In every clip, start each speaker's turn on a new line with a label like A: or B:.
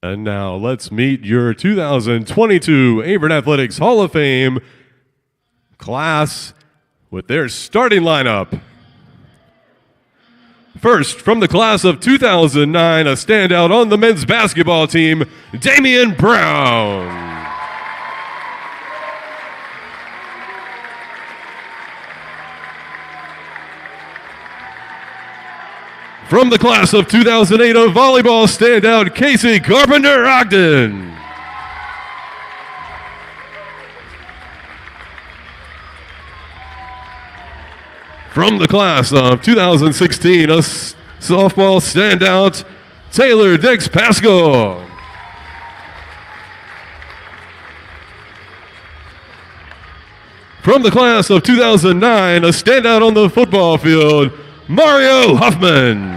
A: And now let's meet your 2022 Averett Athletics Hall of Fame class with their starting lineup. First, from the class of 2009, a standout on the men's basketball team, Damian Brown. From the class of 2008, a volleyball standout, Casey Carpenter-Ogden. From the class of 2016, a softball standout, Taylor Dix-Pascal. From the class of 2009, a standout on the football field, Mario Huffman.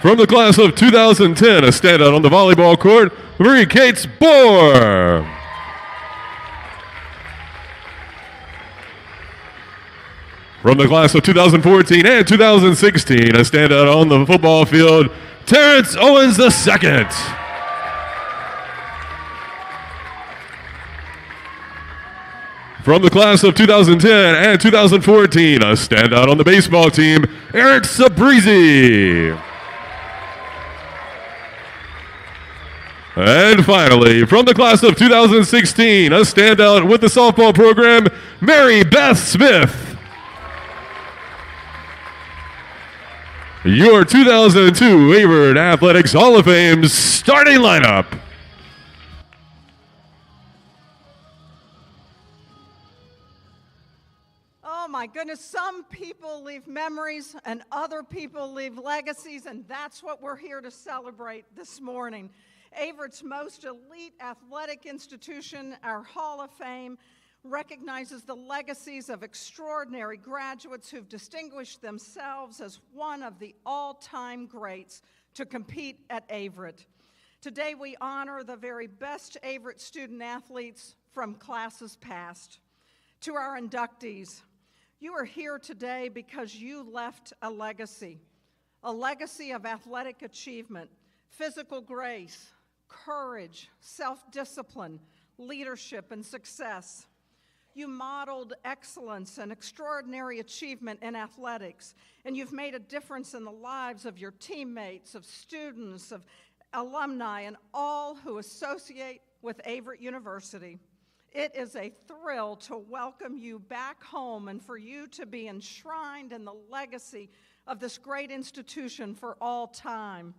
A: From the class of 2010, a standout on the volleyball court, Marie Cates Bohr. From the class of 2014 and 2016, a standout on the football field, Terrence Owens II. From the class of 2010 and 2014, a standout on the baseball team, Eric Sabrizi. And finally, from the class of 2016, a standout with the softball program, Mary Beth Smith. Your 2002 Averett Athletics Hall of Fame starting lineup.
B: Oh my goodness, some people leave memories and other people leave legacies, and that's what we're here to celebrate this morning. Averett's most elite athletic institution, our Hall of Fame, recognizes the legacies of extraordinary graduates who've distinguished themselves as one of the all-time greats to compete at Averett. Today we honor the very best Averett student athletes from classes past. To our inductees, you are here today because you left a legacy of athletic achievement, physical grace, courage, self-discipline, leadership, and success. You modeled excellence and extraordinary achievement in athletics, and you've made a difference in the lives of your teammates, of students, of alumni, and all who associate with Averett University. It is a thrill to welcome you back home and for you to be enshrined in the legacy of this great institution for all time.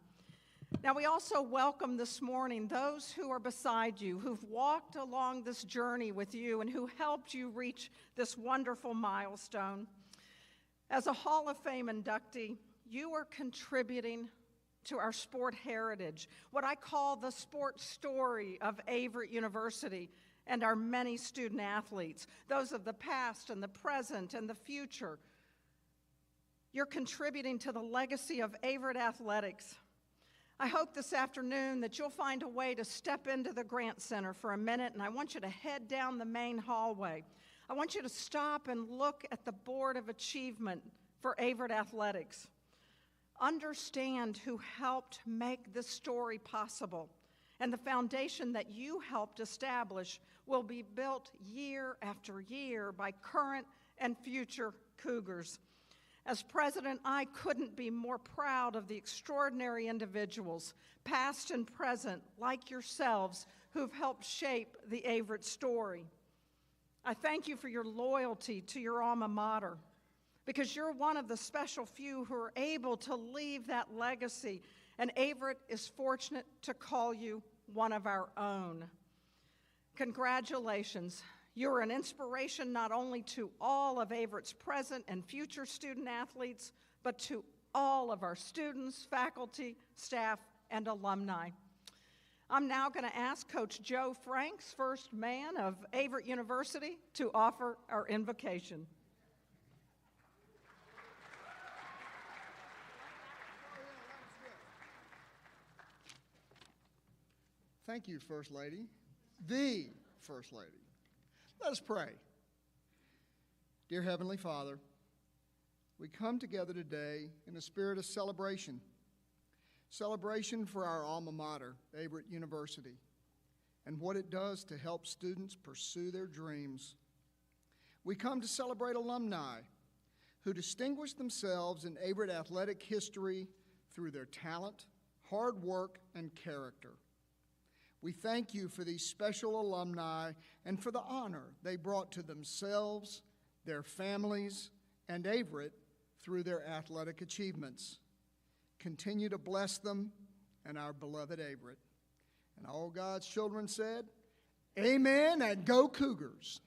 B: Now, we also welcome this morning those who are beside you, who've walked along this journey with you and who helped you reach this wonderful milestone. As a Hall of Fame inductee, you are contributing to our sport heritage, what I call the sport story of Averett University and our many student athletes, those of the past and the present and the future. You're contributing to the legacy of Averett Athletics. I hope this afternoon that you'll find a way to step into the Grant Center for a minute, and I want you to head down the main hallway. I want you to stop and look at the Board of Achievement for Averett Athletics. Understand who helped make this story possible, and the foundation that you helped establish will be built year after year by current and future Cougars. As president, I couldn't be more proud of the extraordinary individuals, past and present, like yourselves, who've helped shape the Averett story. I thank you for your loyalty to your alma mater, because you're one of the special few who are able to leave that legacy, and Averett is fortunate to call you one of our own. Congratulations. You're an inspiration not only to all of Averett's present and future student athletes, but to all of our students, faculty, staff, and alumni. I'm now going to ask Coach Joe Franks, first man of Averett University, to offer our invocation.
C: Thank you, First Lady, the First Lady. Let us pray. Dear Heavenly Father, we come together today in a spirit of celebration. Celebration for our alma mater, Averett University, and what it does to help students pursue their dreams. We come to celebrate alumni who distinguish themselves in Averett athletic history through their talent, hard work, and character. We thank you for these special alumni and for the honor they brought to themselves, their families, and Averett through their athletic achievements. Continue to bless them and our beloved Averett. And all God's children said, amen, and go Cougars.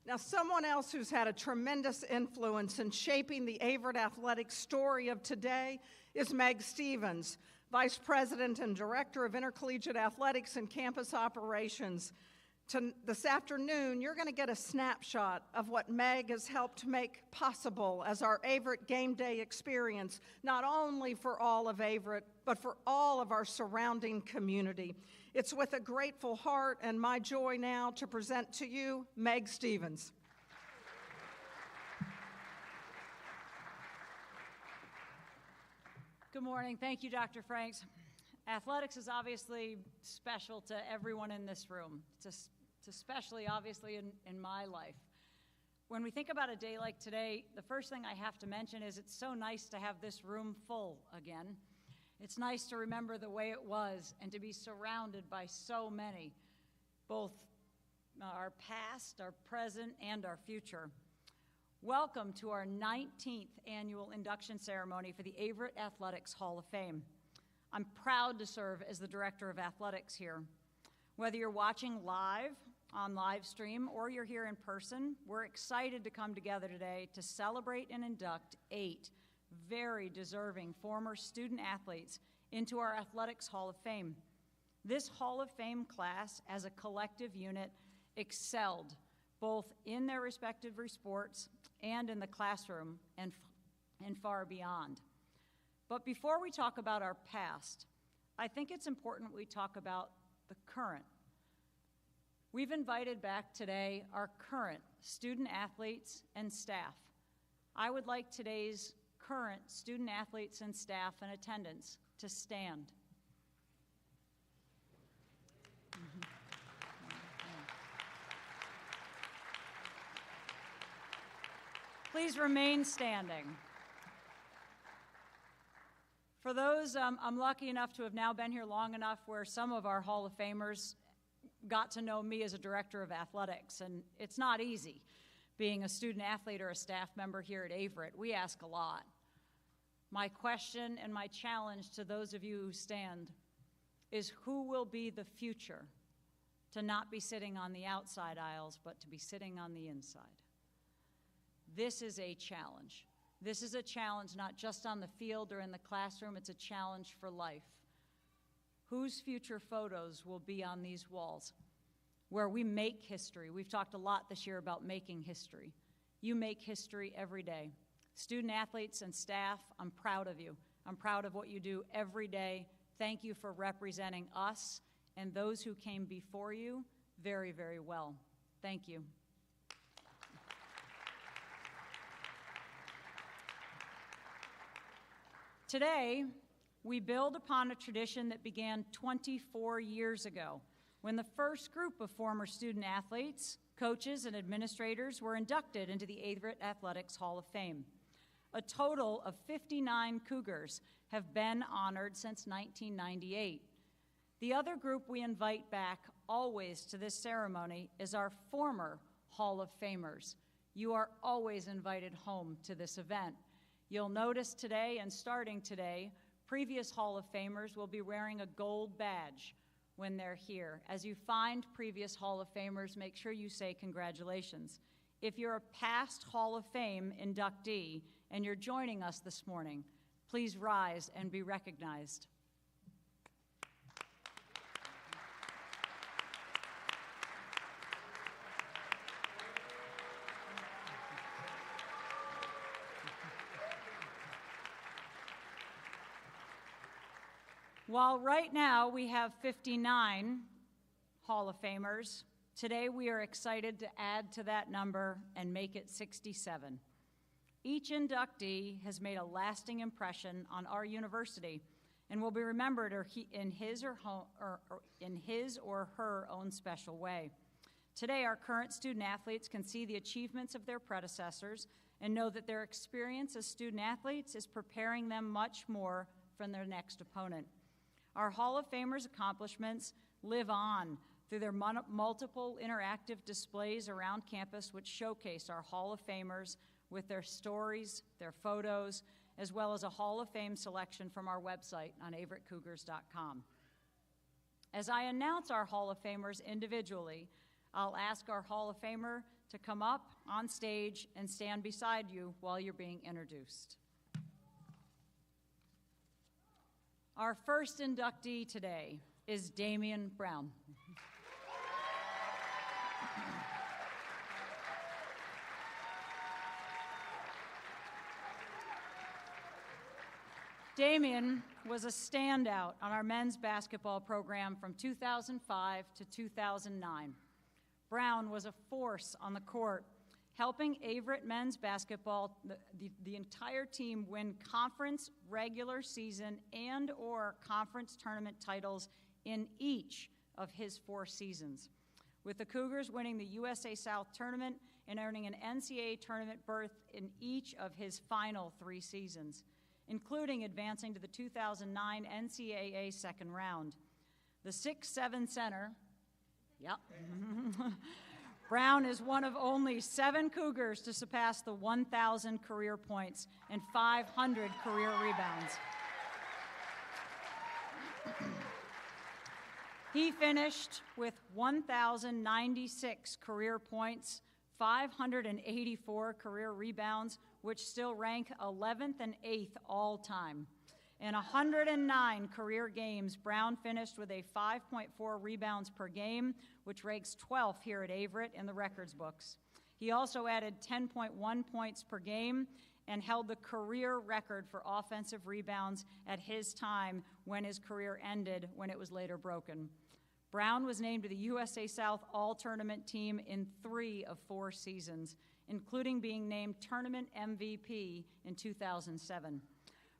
B: Now, someone else who's had a tremendous influence in shaping the Averett athletic story of today is Meg Stevens, Vice President and Director of Intercollegiate Athletics and Campus Operations. This afternoon, you're going to get a snapshot of what Meg has helped make possible as our Averett Game Day experience, not only for all of Averett, but for all of our surrounding community. It's with a grateful heart and my joy now to present to you Meg Stevens.
D: Good morning. Thank you, Dr. Franks. Athletics is obviously special to everyone in this room. It's especially, obviously, in my life. When we think about a day like today, the first thing I have to mention is it's so nice to have this room full again. It's nice to remember the way it was and to be surrounded by so many, both our past, our present, and our future. Welcome to our 19th annual induction ceremony for the Averett Athletics Hall of Fame. I'm proud to serve as the Director of Athletics here. Whether you're watching live on live stream or you're here in person, we're excited to come together today to celebrate and induct 8 very deserving former student athletes into our Athletics Hall of Fame. This Hall of Fame class, as a collective unit, excelled both in their respective sports and in the classroom and far beyond. But before we talk about our past, I think it's important we talk about the current. We've invited back today our current student athletes and staff. I would like today's current student athletes and staff in attendance to stand. Please remain standing. For those, I'm lucky enough to have now been here long enough where some of our Hall of Famers got to know me as a director of athletics, and it's not easy being a student athlete or a staff member here at Averett. We ask a lot. My question and my challenge to those of you who stand is who will be the future to not be sitting on the outside aisles, but to be sitting on the inside? This is a challenge. This is a challenge not just on the field or in the classroom, it's a challenge for life. Whose future photos will be on these walls where we make history? We've talked a lot this year about making history. You make history every day. Student athletes and staff, I'm proud of you. I'm proud of what you do every day. Thank you for representing us and those who came before you very, very well. Thank you. Today, we build upon a tradition that began 24 years ago when the first group of former student athletes, coaches, and administrators were inducted into the Averett Athletics Hall of Fame. A total of 59 Cougars have been honored since 1998. The other group we invite back always to this ceremony is our former Hall of Famers. You are always invited home to this event. You'll notice today and starting today, previous Hall of Famers will be wearing a gold badge when they're here. As you find previous Hall of Famers, make sure you say congratulations. If you're a past Hall of Fame inductee and you're joining us this morning, please rise and be recognized. While right now we have 59 Hall of Famers, Today, we are excited to add to that number and make it 67. Each inductee has made a lasting impression on our university and will be remembered in his or her own special way. Today, our current student athletes can see the achievements of their predecessors and know that their experience as student athletes is preparing them much more from their next opponent. Our Hall of Famers' accomplishments live on through their multiple interactive displays around campus, which showcase our Hall of Famers with their stories, their photos, as well as a Hall of Fame selection from our website on averettcougars.com. As I announce our Hall of Famers individually, I'll ask our Hall of Famer to come up on stage and stand beside you while you're being introduced. Our first inductee today is Damian Brown. Damian was a standout on our men's basketball program from 2005 to 2009. Brown was a force on the court, helping Averett men's basketball, the entire team, win conference regular season and/or conference tournament titles in each of his 4 seasons, with the Cougars winning the USA South Tournament and earning an NCAA tournament berth in each of his final 3 seasons, including advancing to the 2009 NCAA second round. The 6'7" center, yep. Brown is one of only 7 Cougars to surpass the 1,000 career points and 500 career rebounds. He finished with 1,096 career points, 584 career rebounds, which still rank 11th and 8th all time. In 109 career games, Brown finished with a 5.4 rebounds per game, which ranks 12th here at Averett in the records books. He also added 10.1 points per game and held the career record for offensive rebounds at his time when his career ended, when it was later broken. Brown was named to the USA South All-Tournament team in 3 of 4 seasons, including being named Tournament MVP in 2007.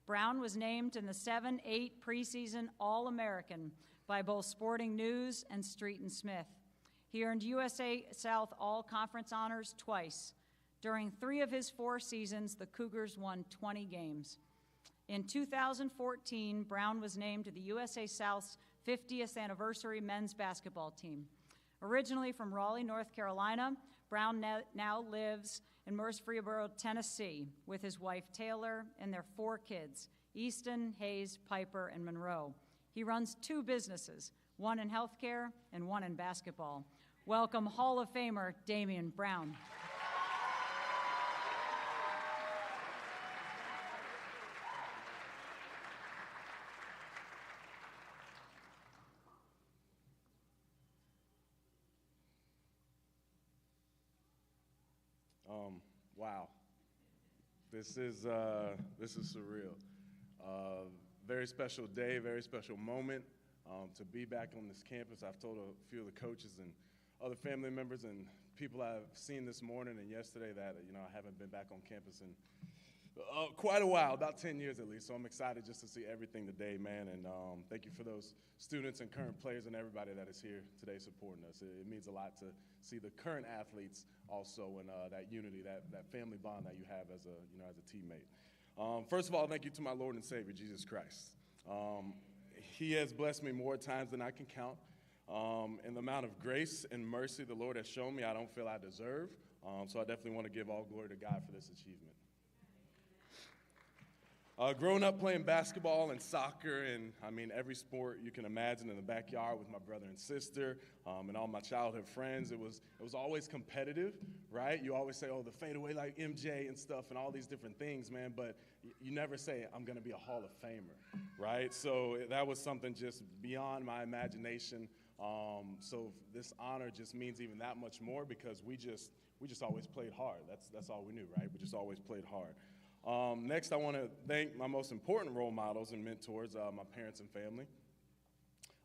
D: Brown was named in the 7-8 preseason All-American by both Sporting News and Street and Smith. He earned USA South All-Conference honors twice. During 3 of his 4 seasons, the Cougars won 20 games. In 2014, Brown was named to the USA South's 50th anniversary men's basketball team. Originally from Raleigh, North Carolina, Brown now lives in Murfreesboro, Tennessee, with his wife Taylor and their 4 kids, Easton, Hayes, Piper, and Monroe. He runs 2 businesses, one in healthcare and one in basketball. Welcome Hall of Famer Damian Brown.
E: Wow, this is surreal. Very special day, very special moment to be back on this campus. I've told a few of the coaches and other family members and people I've seen this morning and yesterday that I haven't been back on campus in quite a while, about 10 years at least. So I'm excited just to see everything today, man. And thank you for those students and current players and everybody that is here today supporting us. It means a lot to see the current athletes also and that unity, that family bond that you have as a teammate. First of all, thank you to my Lord and Savior, Jesus Christ. He has blessed me more times than I can count. And the amount of grace and mercy the Lord has shown me, I don't feel I deserve. So I definitely want to give all glory to God for this achievement. Growing up playing basketball and soccer and, every sport you can imagine in the backyard with my brother and sister and all my childhood friends, it was always competitive, right? You always say, oh, the fadeaway like MJ and stuff and all these different things, man, but you never say, I'm going to be a Hall of Famer, right? So that was something just beyond my imagination. So this honor just means even that much more because we just always played hard. That's all we knew, right? We just always played hard. Next, I want to thank my most important role models and mentors, my parents and family.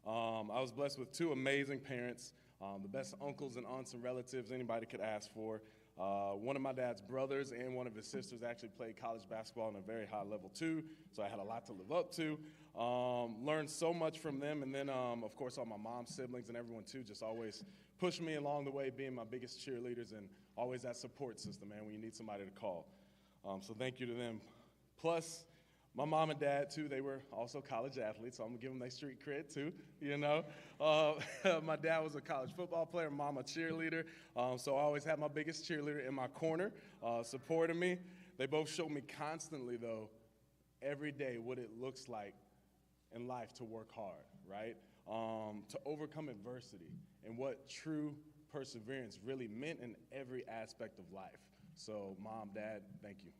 E: I was blessed with 2 amazing parents The best uncles and aunts and relatives anybody could ask for. One of my dad's brothers and one of his sisters actually played college basketball on a very high level too, so I had a lot to live up to. Learned so much from them, and then of course all my mom's siblings and everyone too just always pushed me along the way, being my biggest cheerleaders and always that support system, man, when you need somebody to call. So thank you to them. Plus, my mom and dad, too, they were also college athletes, so I'm going to give them their street cred, too, you know. My dad was a college football player, mom a cheerleader, so I always had my biggest cheerleader in my corner supporting me. They both showed me constantly, though, every day what it looks like in life to work hard, right, to overcome adversity and what true perseverance really meant in every aspect of life. So, Mom, Dad, thank you.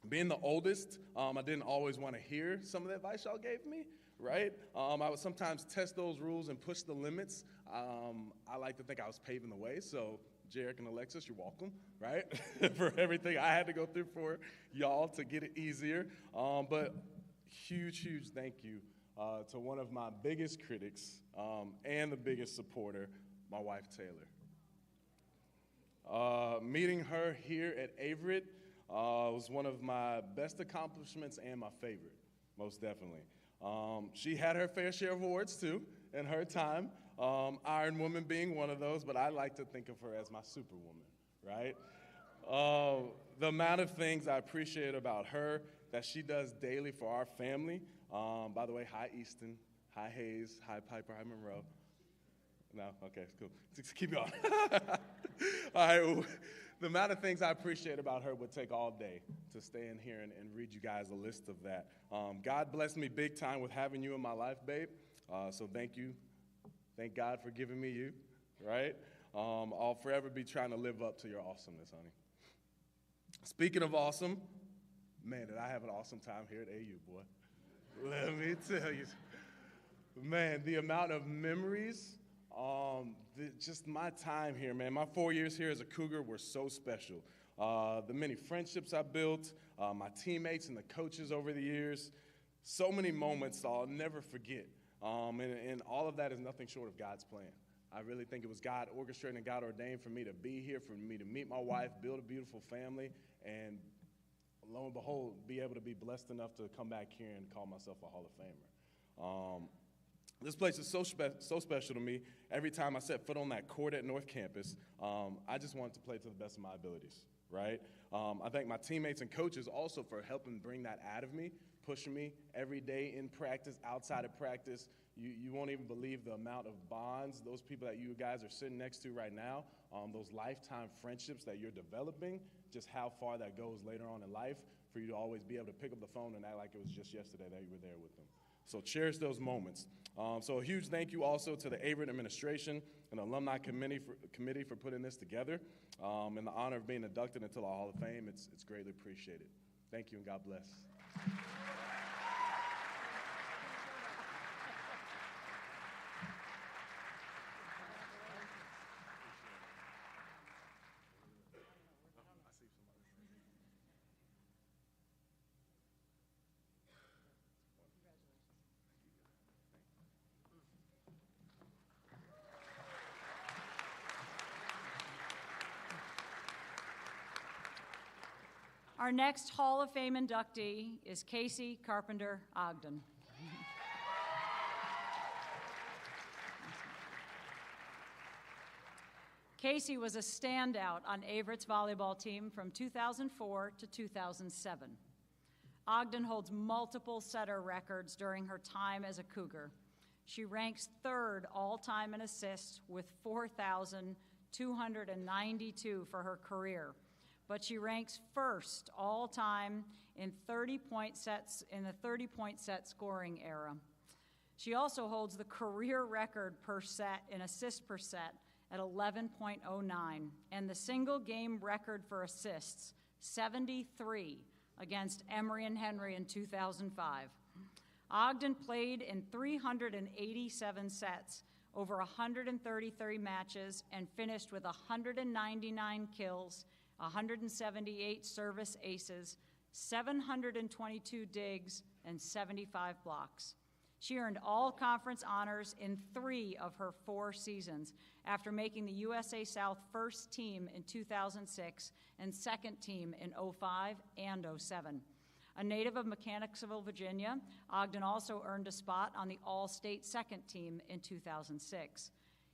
E: Being the oldest, I didn't always want to hear some of the advice y'all gave me, right? I would sometimes test those rules and push the limits. I like to think I was paving the way, so Jarek and Alexis, you're welcome, right? For everything I had to go through for y'all to get it easier. But huge, huge thank you to one of my biggest critics and the biggest supporter, my wife, Taylor. Meeting her here at Averett was one of my best accomplishments and my favorite, most definitely. She had her fair share of awards, too, in her time, Iron Woman being one of those, but I like to think of her as my superwoman, right? The amount of things I appreciate about her that she does daily for our family. By the way, hi, Easton. Hi, Hayes. Hi, Piper. Hi, Monroe. No? Okay, cool. Just keep going. All right, well, the amount of things I appreciate about her would take all day to stay in here and read you guys a list of that. God blessed me big time with having you in my life, babe. So thank you. Thank God for giving me you, right? I'll forever be trying to live up to your awesomeness, honey. Speaking of awesome, man, did I have an awesome time here at AU, boy. Let me tell you. Man, the amount of memories, just my time here, man. My 4 years here as a Cougar were so special. The many friendships I built, my teammates and the coaches over the years, so many moments I'll never forget. And all of that is nothing short of God's plan. I really think it was God orchestrating and God ordained for me to be here, for me to meet my wife, build a beautiful family, and lo and behold, be able to be blessed enough to come back here and call myself a Hall of Famer. This place is so special to me. Every time I set foot on that court at North Campus, I just wanted to play to the best of my abilities, right? I thank my teammates and coaches also for helping bring that out of me, pushing me every day in practice, outside of practice. You won't even believe the amount of bonds, those people that you guys are sitting next to right now, those lifetime friendships that you're developing, just how far that goes later on in life for you to always be able to pick up the phone and act like it was just yesterday that you were there with them. So cherish those moments. So a huge thank you also to the Averett administration and the alumni committee for putting this together. And the honor of being inducted into the Hall of Fame, it's greatly appreciated. Thank you and God bless.
D: Our next Hall of Fame inductee is Casey Carpenter Ogden. Casey was a standout on Averett's volleyball team from 2004 to 2007. Ogden holds multiple setter records during her time as a Cougar. She ranks third all-time in assists with 4,292 for her career, but she ranks first all-time in 30-point sets in the 30-point set scoring era. She also holds the career record per set in assists per set at 11.09 and the single game record for assists, 73, against Emory and Henry in 2005. Ogden played in 387 sets over 133 matches and finished with 199 kills, 178 service aces, 722 digs, and 75 blocks. She earned all conference honors in 3 of her 4 seasons after making the USA South first team in 2006 and second team in 05 and 07. A native of Mechanicsville, Virginia, Ogden also earned a spot on the All-State second team in 2006.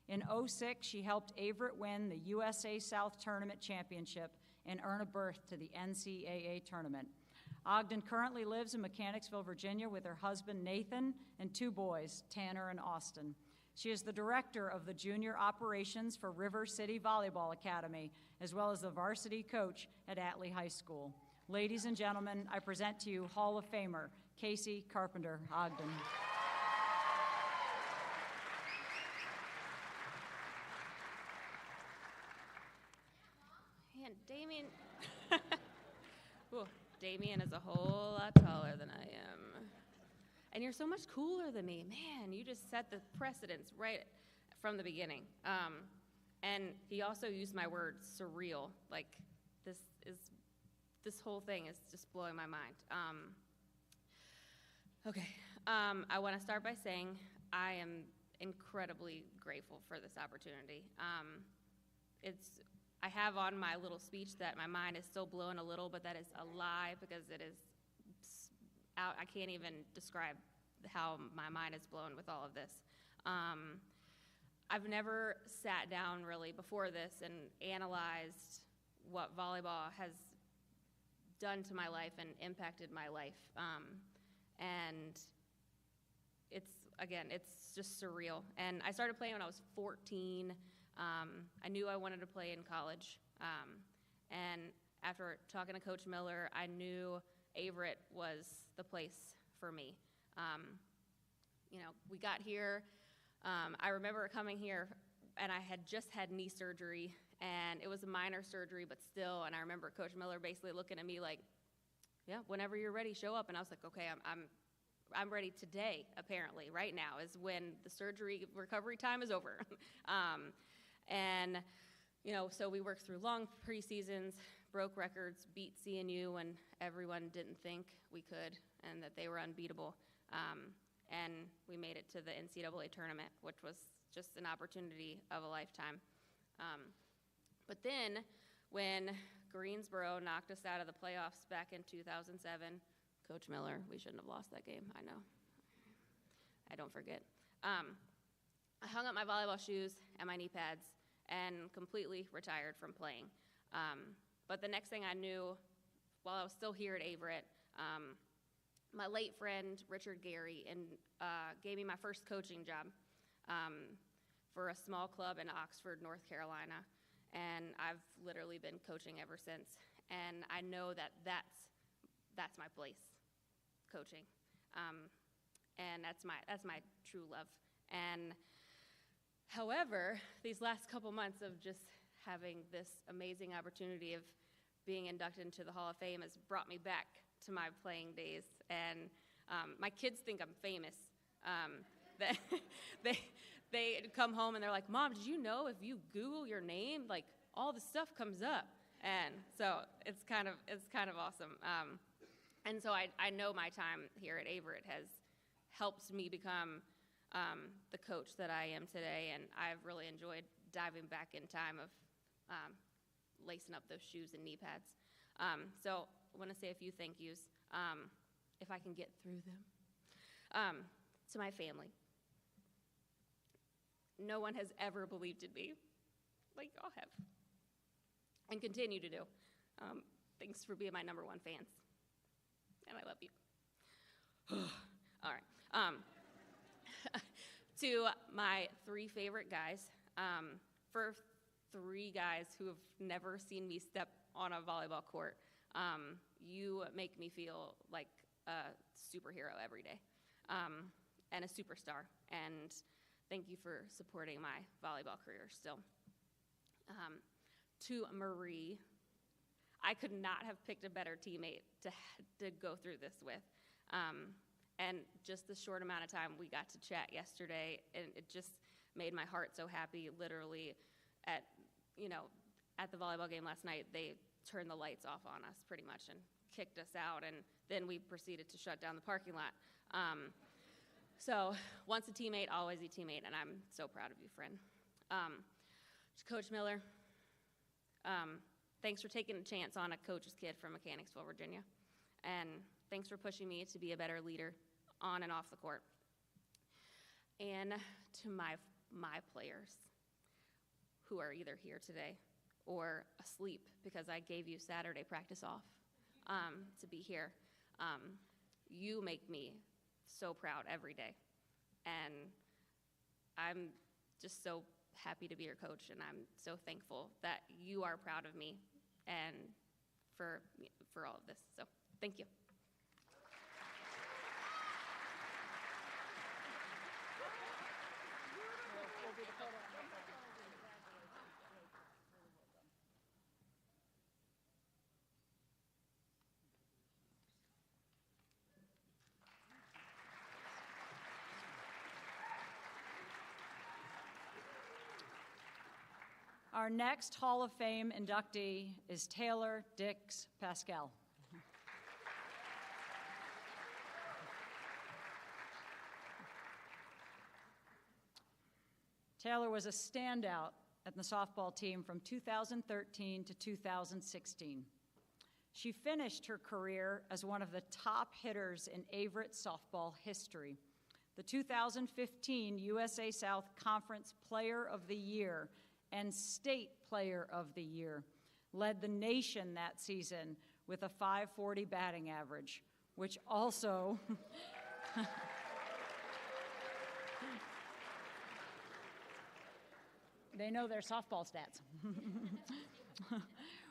D: In 06, she helped Averett win the USA South Tournament Championship and earn a berth to the NCAA tournament. Ogden currently lives in Mechanicsville, Virginia with her husband Nathan and 2 boys, Tanner and Austin. She is the director of the junior operations for River City Volleyball Academy, as well as the varsity coach at Atlee High School. Ladies and gentlemen, I present to you Hall of Famer, Casey Carpenter Ogden.
F: Man, Damien. Ooh, Damien is a whole lot taller than I am. And you're so much cooler than me. Man, you just set the precedence right from the beginning. And he also used my word surreal. Like, this whole thing is just blowing my mind. I want to start by saying I am incredibly grateful for this opportunity. I have on my little speech that my mind is still blown a little, but that is a lie because it is out. I can't even describe how my mind is blown with all of this. I've never sat down really before this and analyzed what volleyball has done to my life and impacted my life. And it's just surreal. And I started playing when I was 14. I knew I wanted to play in college. And after talking to Coach Miller, I knew Averett was the place for me. We got here. I remember coming here, and I had just had knee surgery, and it was a minor surgery, but still. And I remember Coach Miller basically looking at me like, "Yeah, whenever you're ready, show up." And I was like, "Okay, I'm ready today. Apparently, right now is when the surgery recovery time is over." So we worked through long preseasons, broke records, beat CNU when everyone didn't think we could and that they were unbeatable. And we made it to the NCAA tournament, which was just an opportunity of a lifetime. But then when Greensboro knocked us out of the playoffs back in 2007, Coach Miller, we shouldn't have lost that game, I know. I don't forget. I hung up my volleyball shoes and my knee pads and completely retired from playing. But the next thing I knew, while I was still here at Averett, my late friend Richard Gary gave me my first coaching job for a small club in Oxford, North Carolina. And I've literally been coaching ever since. And I know that that's my place, coaching. And that's my true love. And however, these last couple months of just having this amazing opportunity of being inducted into the Hall of Fame has brought me back to my playing days. And my kids think I'm famous. They come home and they're like, "Mom, did you know if you Google your name, like all the stuff comes up?" And so it's kind of awesome. And so I know my time here at Averett has helped me become the coach that I am today, and I've really enjoyed diving back in time of lacing up those shoes and knee pads. So I want to say a few thank yous, if I can get through them. To my family. No one has ever believed in me like y'all have, and continue to do. Thanks for being my #1 fans, and I love you. All right. To my 3 favorite guys, for 3 guys who have never seen me step on a volleyball court, you make me feel like a superhero every day, and a superstar. And thank you for supporting my volleyball career still. To Marie, I could not have picked a better teammate to go through this with. And just the short amount of time we got to chat yesterday, and it just made my heart so happy. Literally, at the volleyball game last night, they turned the lights off on us pretty much and kicked us out, and then we proceeded to shut down the parking lot. So once a teammate, always a teammate, and I'm so proud of you, friend. Coach Miller, thanks for taking a chance on a coach's kid from Mechanicsville, Virginia, and thanks for pushing me to be a better leader on and off the court. And to my players who are either here today or asleep because I gave you Saturday practice off to be here, you make me so proud every day. And I'm just so happy to be your coach, and I'm so thankful that you are proud of me and for all of this. So thank you.
D: Our next Hall of Fame inductee is Taylor Dix Pascal. Taylor was a standout at the softball team from 2013 to 2016. She finished her career as one of the top hitters in Averett softball history. The 2015 USA South Conference Player of the Year and State Player of the Year, led the nation that season with a .540 batting average, which also they know their softball stats,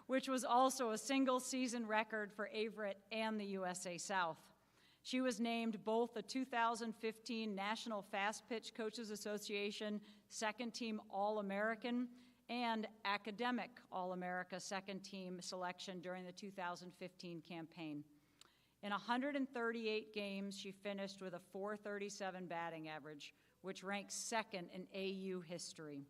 D: which was also a single season record for Averett and the USA South. She was named both the 2015 National Fast Pitch Coaches Association Second Team All-American and Academic All-America Second Team selection during the 2015 campaign. In 138 games, she finished with a .437 batting average, which ranks second in AU history.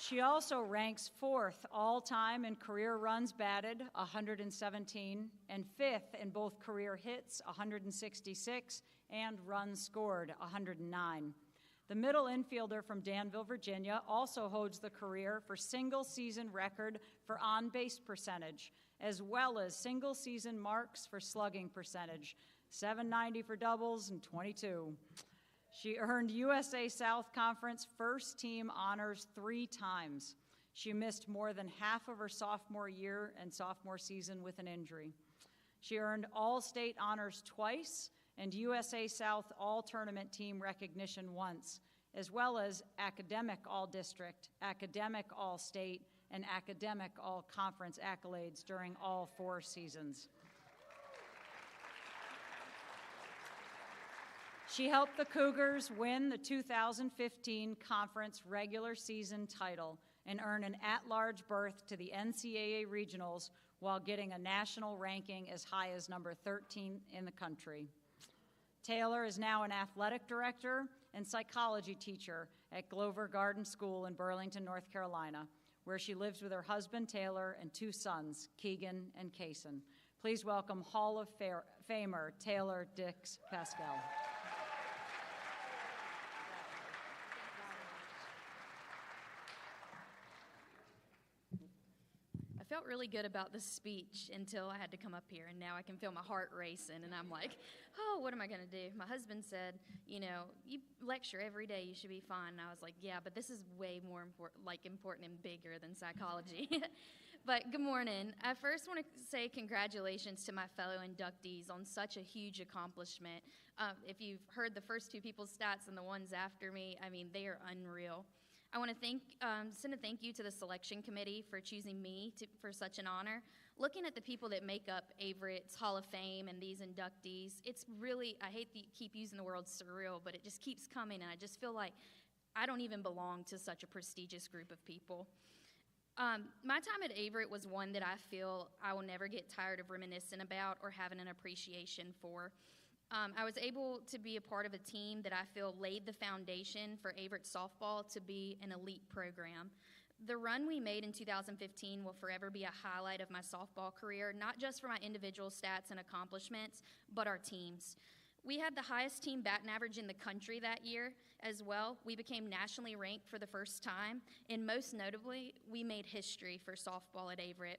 D: She also ranks fourth all-time in career runs batted, 117, and fifth in both career hits, 166, and runs scored, 109. The middle infielder from Danville, Virginia, also holds the career for single-season record for on-base percentage, as well as single-season marks for slugging percentage, 790 for doubles and 22. She earned USA South Conference first team honors 3 times. She missed more than half of her sophomore year and sophomore season with an injury. She earned All-State honors twice and USA South All-Tournament team recognition once, as well as Academic All-District, Academic All-State, and Academic All-Conference accolades during all 4 seasons. She helped the Cougars win the 2015 conference regular season title and earn an at-large berth to the NCAA regionals while getting a national ranking as high as number 13 in the country. Taylor is now an athletic director and psychology teacher at Glover Garden School in Burlington, North Carolina, where she lives with her husband, Taylor, and 2 sons, Keegan and Kaysen. Please welcome Hall of Famer Taylor Dix Pascal.
G: I felt really good about the speech until I had to come up here, and now I can feel my heart racing, and I'm like, oh, what am I going to do? My husband said, you know, you lecture every day, you should be fine. And I was like, yeah, but this is way more important and bigger than psychology. But good morning. I first want to say congratulations to my fellow inductees on such a huge accomplishment. If you've heard the first 2 people's stats and the ones after me, I mean, they are unreal. I want to send a thank you to the selection committee for choosing me for such an honor. Looking at the people that make up Averett's Hall of Fame and these inductees, it's really, I hate to keep using the word surreal, but it just keeps coming, and I just feel like I don't even belong to such a prestigious group of people. My time at Averett was one that I feel I will never get tired of reminiscing about or having an appreciation for. I was able to be a part of a team that I feel laid the foundation for Averett softball to be an elite program. The run we made in 2015 will forever be a highlight of my softball career, not just for my individual stats and accomplishments, but our teams. We had the highest team batting average in the country that year as well. We became nationally ranked for the first time, and most notably, we made history for softball at Averett.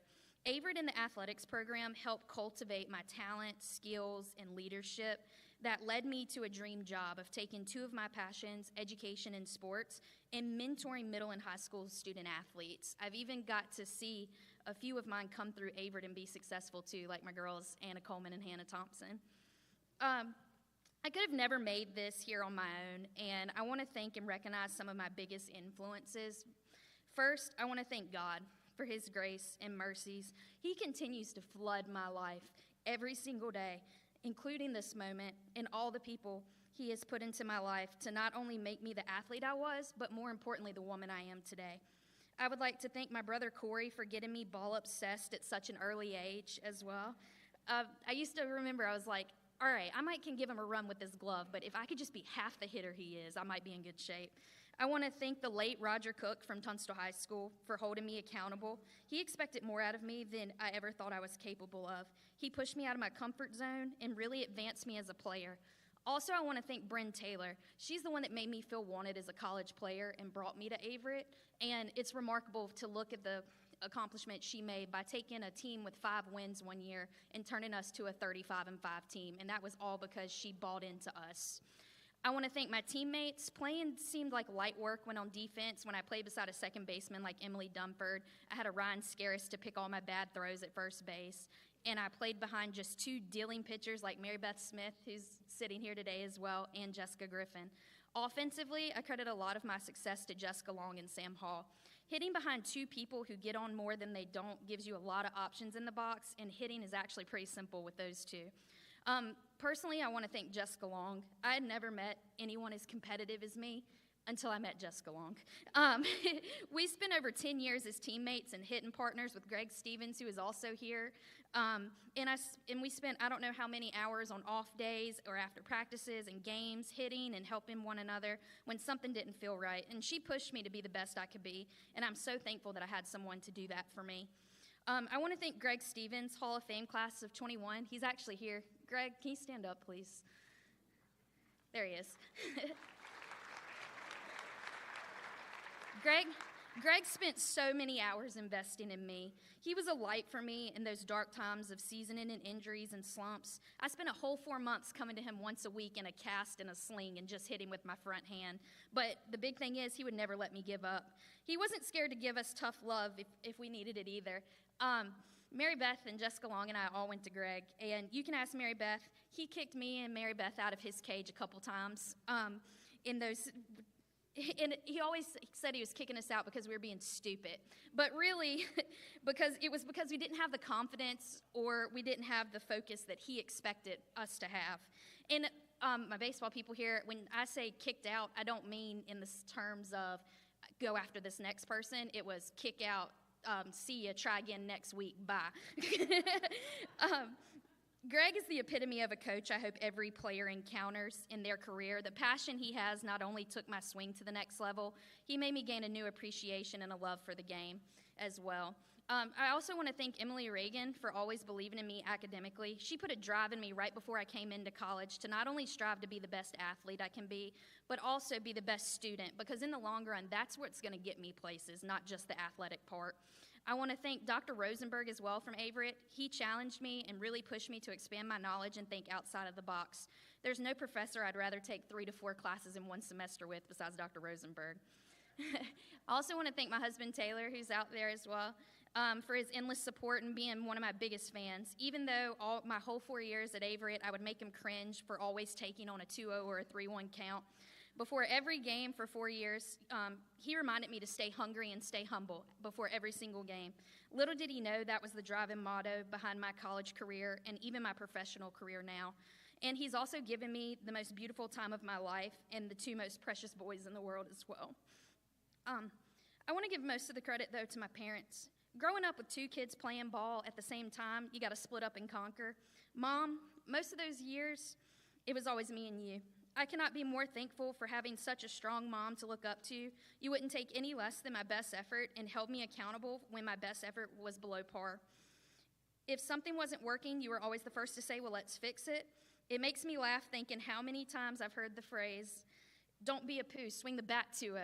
G: Averett in the athletics program helped cultivate my talent, skills, and leadership that led me to a dream job of taking two of my passions, education and sports, and mentoring middle and high school student athletes. I've even got to see a few of mine come through Averett and be successful too, like my girls, Anna Coleman and Hannah Thompson. I could have never made this here on my own, and I want to thank and recognize some of my biggest influences. First, I want to thank God for his grace and mercies. He continues to flood my life every single day, including this moment, and all the people he has put into my life to not only make me the athlete I was, but more importantly, the woman I am today. I would like to thank my brother Corey for getting me ball obsessed at such an early age as well. I used to remember, I was like, all right, I can give him a run with this glove, but if I could just be half the hitter he is, I might be in good shape. I want to thank the late Roger Cook from Tunstall High School for holding me accountable. He expected more out of me than I ever thought I was capable of. He pushed me out of my comfort zone and really advanced me as a player. Also, I want to thank Bryn Taylor. She's the one that made me feel wanted as a college player and brought me to Averett, and it's remarkable to look at the accomplishment she made by taking a team with 5 wins one year and turning us to a 35-5 team, and that was all because she bought into us. I want to thank my teammates. Playing seemed like light work when on defense. When I played beside a second baseman like Emily Dunford, I had a Ryan Scaris to pick all my bad throws at first base, and I played behind just 2 dealing pitchers like Mary Beth Smith, who's sitting here today as well, and Jessica Griffin. Offensively, I credit a lot of my success to Jessica Long and Sam Hall. Hitting behind 2 people who get on more than they don't gives you a lot of options in the box, and hitting is actually pretty simple with those 2. Personally, I want to thank Jessica Long. I had never met anyone as competitive as me until I met Jessica Long. We spent over 10 years as teammates and hitting partners with Greg Stevens, who is also here. And we spent I don't know how many hours on off days or after practices and games hitting and helping one another when something didn't feel right. And she pushed me to be the best I could be, and I'm so thankful that I had someone to do that for me. I want to thank Greg Stevens, Hall of Fame class of 21. He's actually here. Greg, can you stand up, please? There he is. Greg spent so many hours investing in me. He was a light for me in those dark times of seasoning and injuries and slumps. I spent a whole 4 months coming to him once a week in a cast and a sling and just hitting with my front hand. But the big thing is he would never let me give up. He wasn't scared to give us tough love if we needed it either. Mary Beth and Jessica Long and I all went to Greg, and you can ask Mary Beth. He kicked me and Mary Beth out of his cage a couple times and he always said he was kicking us out because we were being stupid. But really, because we didn't have the confidence or we didn't have the focus that he expected us to have. And my baseball people here, when I say kicked out, I don't mean in the terms of go after this next person. It was kick out, see ya, try again next week, bye. Greg is the epitome of a coach I hope every player encounters in their career. The passion he has not only took my swing to the next level, he made me gain a new appreciation and a love for the game as well. I also want to thank Emily Reagan for always believing in me academically. She put a drive in me right before I came into college to not only strive to be the best athlete I can be, but also be the best student, because in the long run, that's what's going to get me places, not just the athletic part. I want to thank Dr. Rosenberg as well from Averett. He challenged me and really pushed me to expand my knowledge and think outside of the box. There's no professor I'd rather take 3 to 4 classes in one semester with besides Dr. Rosenberg. I also want to thank my husband, Taylor, who's out there as well, for his endless support and being one of my biggest fans. Even though my whole 4 years at Averett, I would make him cringe for always taking on a 2-0 or a 3-1 count. Before every game for 4 years, he reminded me to stay hungry and stay humble before every single game. Little did he know that was the driving motto behind my college career and even my professional career now. And he's also given me the most beautiful time of my life and the 2 most precious boys in the world as well. I want to give most of the credit, though, to my parents. Growing up with 2 kids playing ball at the same time, you got to split up and conquer. Mom, most of those years, it was always me and you. I cannot be more thankful for having such a strong mom to look up to. You wouldn't take any less than my best effort and held me accountable when my best effort was below par. If something wasn't working, you were always the first to say, well, let's fix it. It makes me laugh thinking how many times I've heard the phrase, don't be a poo, swing the bat 2-0.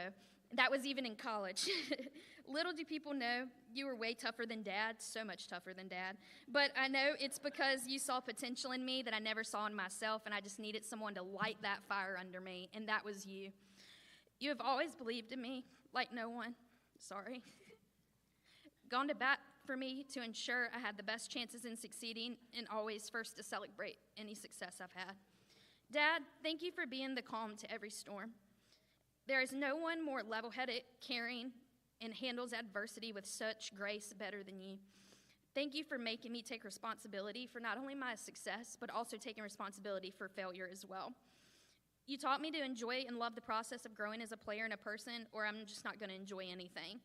G: That was even in college. Little do people know you were way tougher than Dad, so much tougher than Dad. But I know it's because you saw potential in me that I never saw in myself, and I just needed someone to light that fire under me, and that was you. You have always believed in me like no one. Sorry. Gone to bat for me to ensure I had the best chances in succeeding, and always first to celebrate any success I've had. Dad, thank you for being the calm to every storm. There is no one more level-headed, caring, and handles adversity with such grace better than you. Thank you for making me take responsibility for not only my success, but also taking responsibility for failure as well. You taught me to enjoy and love the process of growing as a player and a person, or I'm just not going to enjoy anything.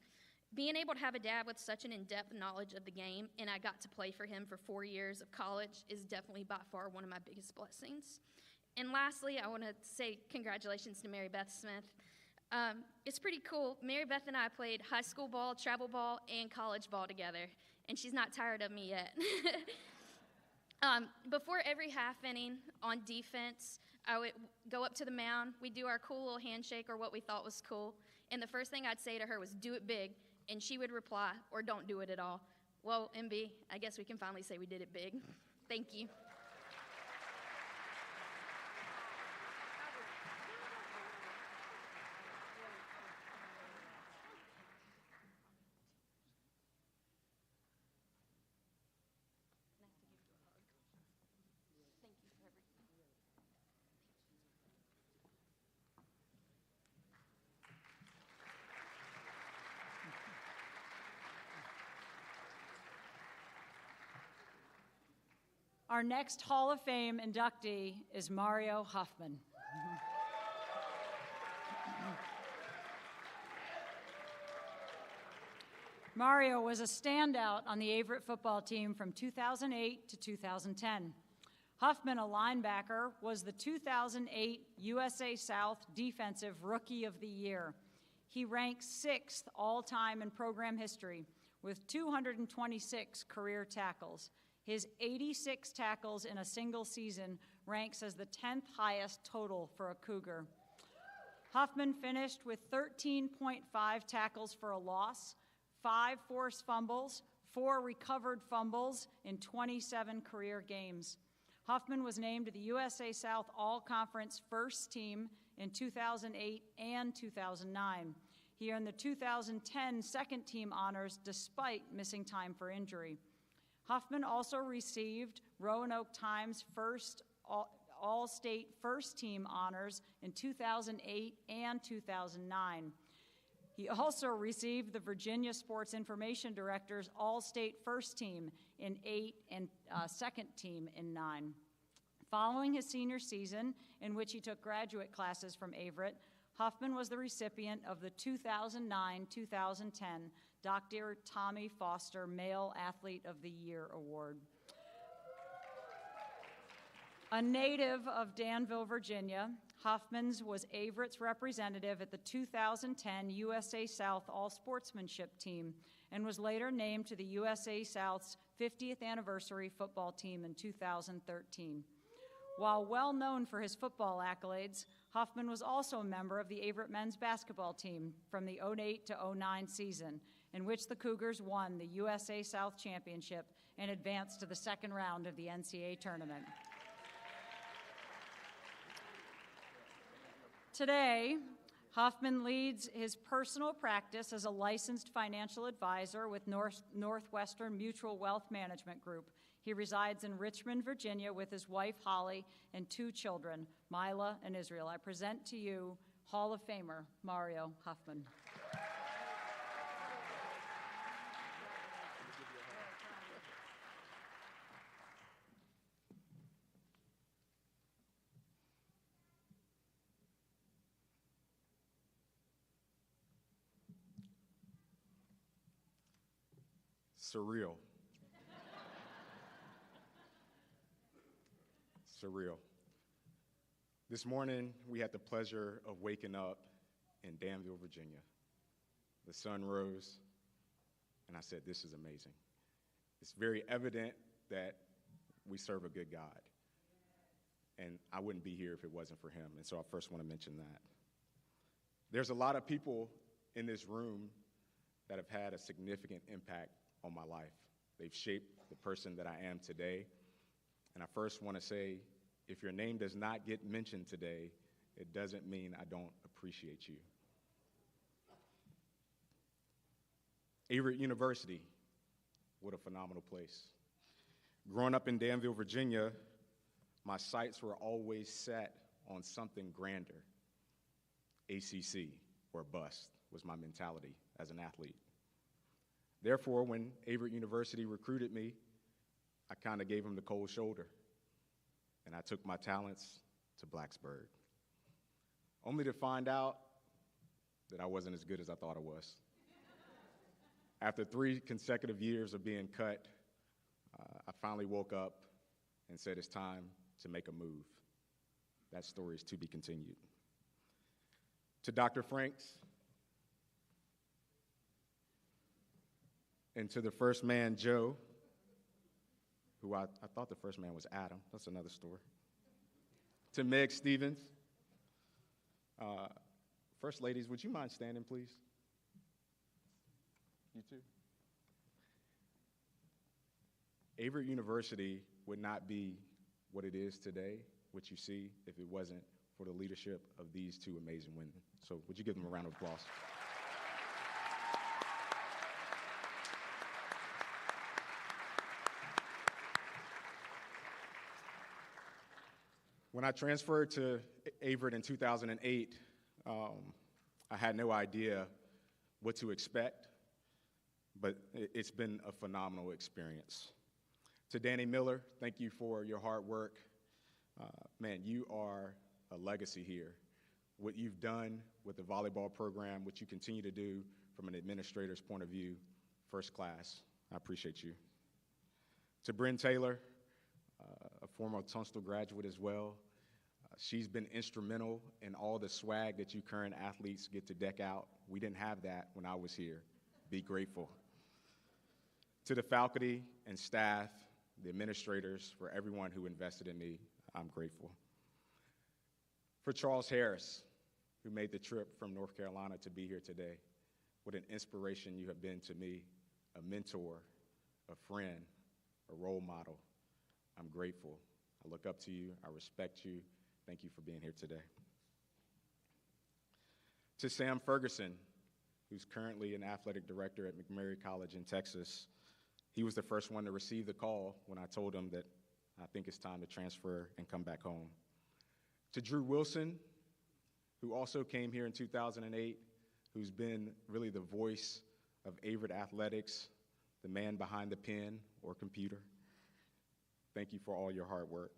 G: Being able to have a dad with such an in-depth knowledge of the game, and I got to play for him for 4 years of college, is definitely by far one of my biggest blessings. And lastly, I want to say congratulations to Mary Beth Smith. It's pretty cool. Mary Beth and I played high school ball, travel ball, and college ball together, and she's not tired of me yet. Before every half inning on defense, I would go up to the mound. We'd do our cool little handshake, or what we thought was cool, and the first thing I'd say to her was, do it big, and she would reply, or don't do it at all. Well, MB, I guess we can finally say we did it big. Thank you.
D: Our next Hall of Fame inductee is Mario Huffman. Mario was a standout on the Averett football team from 2008 to 2010. Huffman, a linebacker, was the 2008 USA South Defensive Rookie of the Year. He ranks 6th all-time in program history with 226 career tackles. His 86 tackles in a single season ranks as the 10th highest total for a Cougar. Huffman finished with 13.5 tackles for a loss, 5 forced fumbles, 4 recovered fumbles in 27 career games. Huffman was named to the USA South All-Conference First Team in 2008 and 2009. He earned the 2010 Second Team honors despite missing time for injury. Huffman also received Roanoke Times First All-State First Team honors in 2008 and 2009. He also received the Virginia Sports Information Director's All-State First Team in 8 and Second Team in 9. Following his senior season, in which he took graduate classes from Averett, Huffman was the recipient of the 2009-2010 Dr. Tommy Foster Male Athlete of the Year Award. A native of Danville, Virginia, Huffman was Averett's representative at the 2010 USA South All-Sportsmanship Team and was later named to the USA South's 50th anniversary football team in 2013. While well known for his football accolades, Huffman was also a member of the Averett men's basketball team from the 08 to 09 season, in which the Cougars won the USA South Championship and advanced to the second round of the NCAA tournament. Today, Huffman leads his personal practice as a licensed financial advisor with Northwestern Mutual Wealth Management Group. He resides in Richmond, Virginia with his wife, Holly, and 2 children, Mila and Israel. I present to you Hall of Famer Mario Huffman.
H: Surreal. Surreal. This morning, we had the pleasure of waking up in Danville, Virginia. The sun rose, and I said, this is amazing. It's very evident that we serve a good God, and I wouldn't be here if it wasn't for him, and so I first want to mention that. There's a lot of people in this room that have had a significant impact on my life. They've shaped the person that I am today, and I first want to say, if your name does not get mentioned today, it doesn't mean I don't appreciate you. Averett University, what a phenomenal place. Growing up in Danville, Virginia, my sights were always set on something grander. ACC or bust was my mentality as an athlete. Therefore, when Averett University recruited me, I kind of gave them the cold shoulder, and I took my talents to Blacksburg, only to find out that I wasn't as good as I thought I was. After 3 consecutive years of being cut, I finally woke up and said it's time to make a move. That story is to be continued. To Dr. Franks, and to the first man, Joe, who I thought the first man was Adam. That's another story. To Meg Stevens. First ladies, would you mind standing, please? You too. Averett University would not be what it is today, what you see, if it wasn't for the leadership of these 2 amazing women. So would you give them a round of applause? When I transferred to Averett in 2008, I had no idea what to expect, but it's been a phenomenal experience. To Danny Miller, thank you for your hard work. Man, you are a legacy here. What you've done with the volleyball program, what you continue to do from an administrator's point of view, first class. I appreciate you. To Bryn Taylor, a former Tunstall graduate as well, she's been instrumental in all the swag that you current athletes get to deck out. We didn't have that when I was here. Be grateful. To the faculty and staff, the administrators, for everyone who invested in me, I'm grateful. For Charles Harris, who made the trip from North Carolina to be here today, what an inspiration you have been to me, a mentor, a friend, a role model. I'm grateful. I look up to you. I respect you. Thank you for being here today. To Sam Ferguson, who's currently an athletic director at McMurray College in Texas, he was the first one to receive the call when I told him that I think it's time to transfer and come back home. To Drew Wilson, who also came here in 2008, who's been really the voice of Averett athletics, the man behind the pen or computer. Thank you for all your hard work.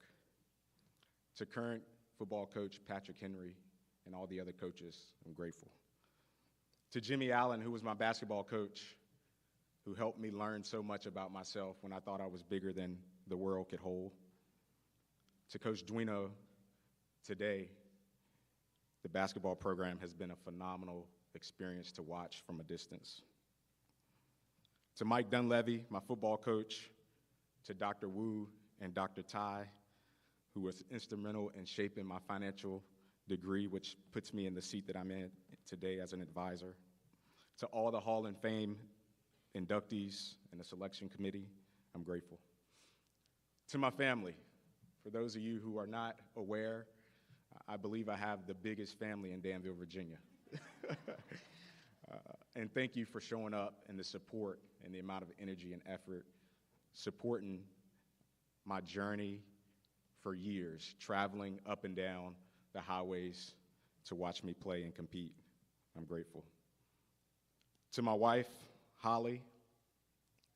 H: To current football coach Patrick Henry and all the other coaches, I'm grateful. To Jimmy Allen, who was my basketball coach, who helped me learn so much about myself when I thought I was bigger than the world could hold. To Coach Duino, today, the basketball program has been a phenomenal experience to watch from a distance. To Mike Dunleavy, my football coach, to Dr. Wu and Dr. Tai, who was instrumental in shaping my financial degree, which puts me in the seat that I'm in today as an advisor. To all the Hall of Fame inductees and the selection committee, I'm grateful. To my family, for those of you who are not aware, I believe I have the biggest family in Danville, Virginia. And thank you for showing up and the support and the amount of energy and effort supporting my journey for years, traveling up and down the highways to watch me play and compete. I'm grateful. To my wife, Holly,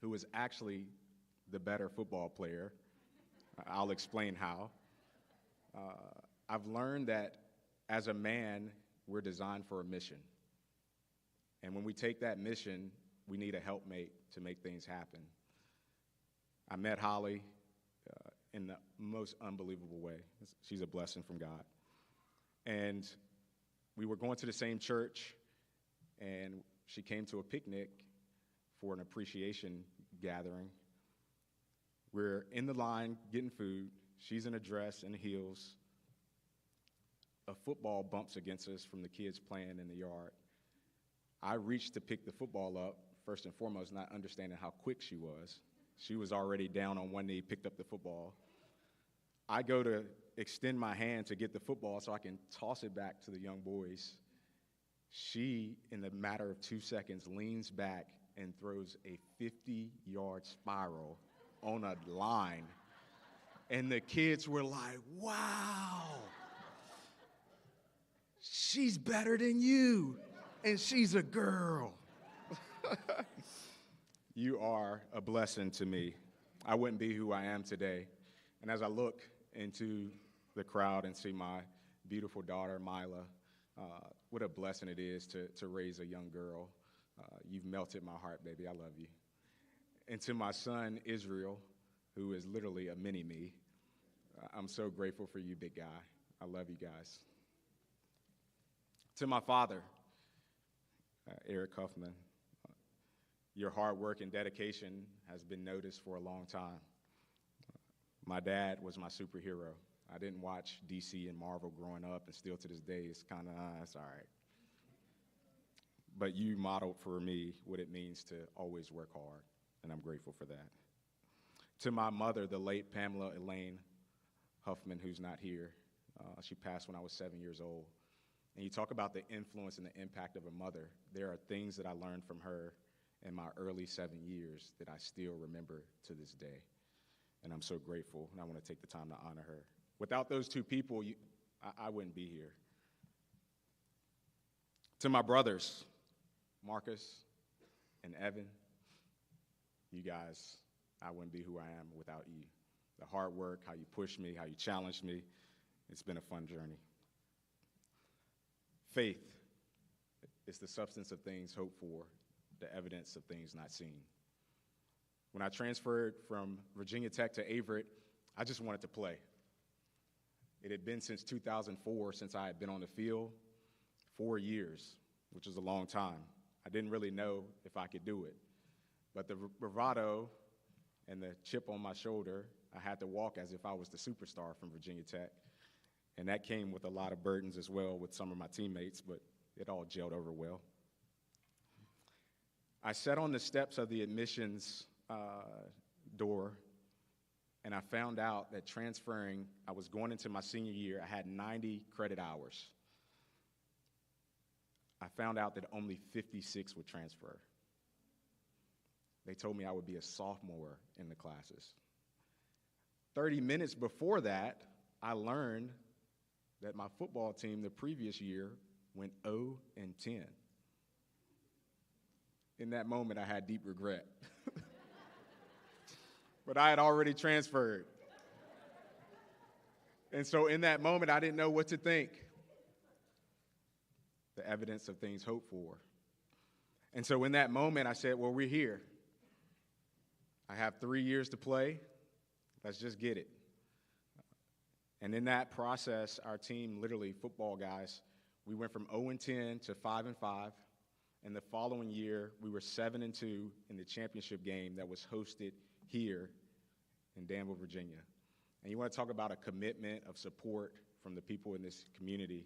H: who is actually the better football player. I'll explain how. I've learned that as a man, we're designed for a mission. And when we take that mission, we need a helpmate to make things happen. I met Holly in the most unbelievable way. She's a blessing from God. And we were going to the same church, and she came to a picnic for an appreciation gathering. We're in the line getting food. She's in a dress and heels. A football bumps against us from the kids playing in the yard. I reached to pick the football up, first and foremost, not understanding how quick she was. She was already down on one knee, picked up the football. I go to extend my hand to get the football so I can toss it back to the young boys. She, in the matter of 2 seconds, leans back and throws a 50-yard spiral on a line. And the kids were like, wow, she's better than you, and she's a girl. You are a blessing to me. I wouldn't be who I am today. And as I look into the crowd and see my beautiful daughter, Mila, what a blessing it is to raise a young girl. You've melted my heart, baby. I love you. And to my son, Israel, who is literally a mini-me, I'm so grateful for you, big guy. I love you guys. To my father, Eric Huffman, your hard work and dedication has been noticed for a long time. My dad was my superhero. I didn't watch DC and Marvel growing up, and still to this day, it's kind of, it's all right. But you modeled for me what it means to always work hard, and I'm grateful for that. To my mother, the late Pamela Elaine Huffman, who's not here. She passed when I was 7 years old. And you talk about the influence and the impact of a mother. There are things that I learned from her in my early 7 years that I still remember to this day. And I'm so grateful, and I want to take the time to honor her. Without those two people, I wouldn't be here. To my brothers, Marcus and Evan, you guys, I wouldn't be who I am without you. The hard work, how you pushed me, how you challenged me, it's been a fun journey. Faith is the substance of things hoped for, the evidence of things not seen. When I transferred from Virginia Tech to Averett, I just wanted to play. It had been since 2004 since I had been on the field, 4 years, which is a long time. I didn't really know if I could do it. But the bravado and the chip on my shoulder, I had to walk as if I was the superstar from Virginia Tech. And that came with a lot of burdens as well with some of my teammates, but it all gelled over well. I sat on the steps of the admissions door, and I found out that transferring, I was going into my senior year, I had 90 credit hours. I found out that only 56 would transfer. They told me I would be a sophomore in the classes. 30 minutes before that, I learned that my football team the previous year went 0-10. In that moment, I had deep regret. But I had already transferred. And so in that moment, I didn't know what to think. The evidence of things hoped for. And so in that moment, I said, well, we're here. I have 3 years to play. Let's just get it. And in that process, our team, literally football guys, we went from 0-10 to 5-5. And the following year, we were 7-2 in the championship game that was hosted here in Danville, Virginia. And you want to talk about a commitment of support from the people in this community.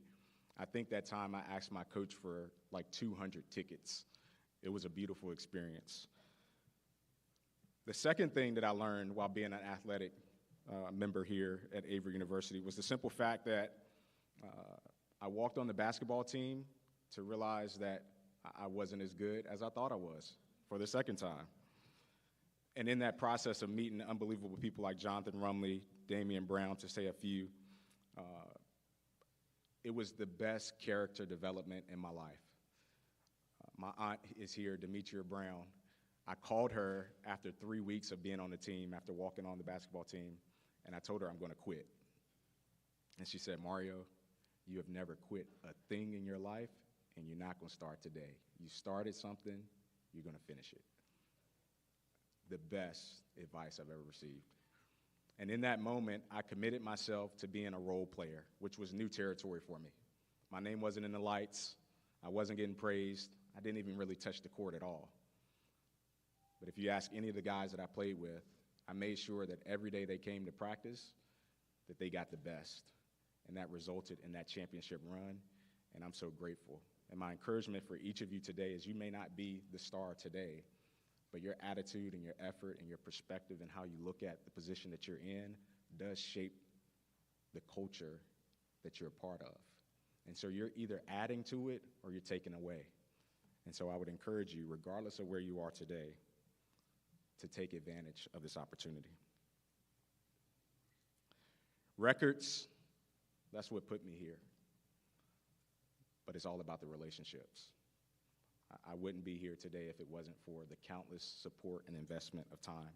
H: I think that time I asked my coach for like 200 tickets. It was a beautiful experience. The second thing that I learned while being an athletic member here at Averett University was the simple fact that I walked on the basketball team to realize that I wasn't as good as I thought I was for the second time. And in that process of meeting unbelievable people like Jonathan Rumley, Damian Brown, to say a few, it was the best character development in my life. My aunt is here, Demetria Brown. I called her after 3 weeks of being on the team, after walking on the basketball team, and I told her I'm going to quit. And she said, Mario, you have never quit a thing in your life, and you're not going to start today. You started something, you're going to finish it. The best advice I've ever received. And in that moment, I committed myself to being a role player, which was new territory for me. My name wasn't in the lights. I wasn't getting praised. I didn't even really touch the court at all. But if you ask any of the guys that I played with, I made sure that every day they came to practice, that they got the best. And that resulted in that championship run, and I'm so grateful. And my encouragement for each of you today is you may not be the star today, but your attitude and your effort and your perspective and how you look at the position that you're in does shape the culture that you're a part of. And so you're either adding to it or you're taking away. And so I would encourage you, regardless of where you are today, to take advantage of this opportunity. Records, that's what put me here. But it's all about the relationships. I wouldn't be here today if it wasn't for the countless support and investment of time.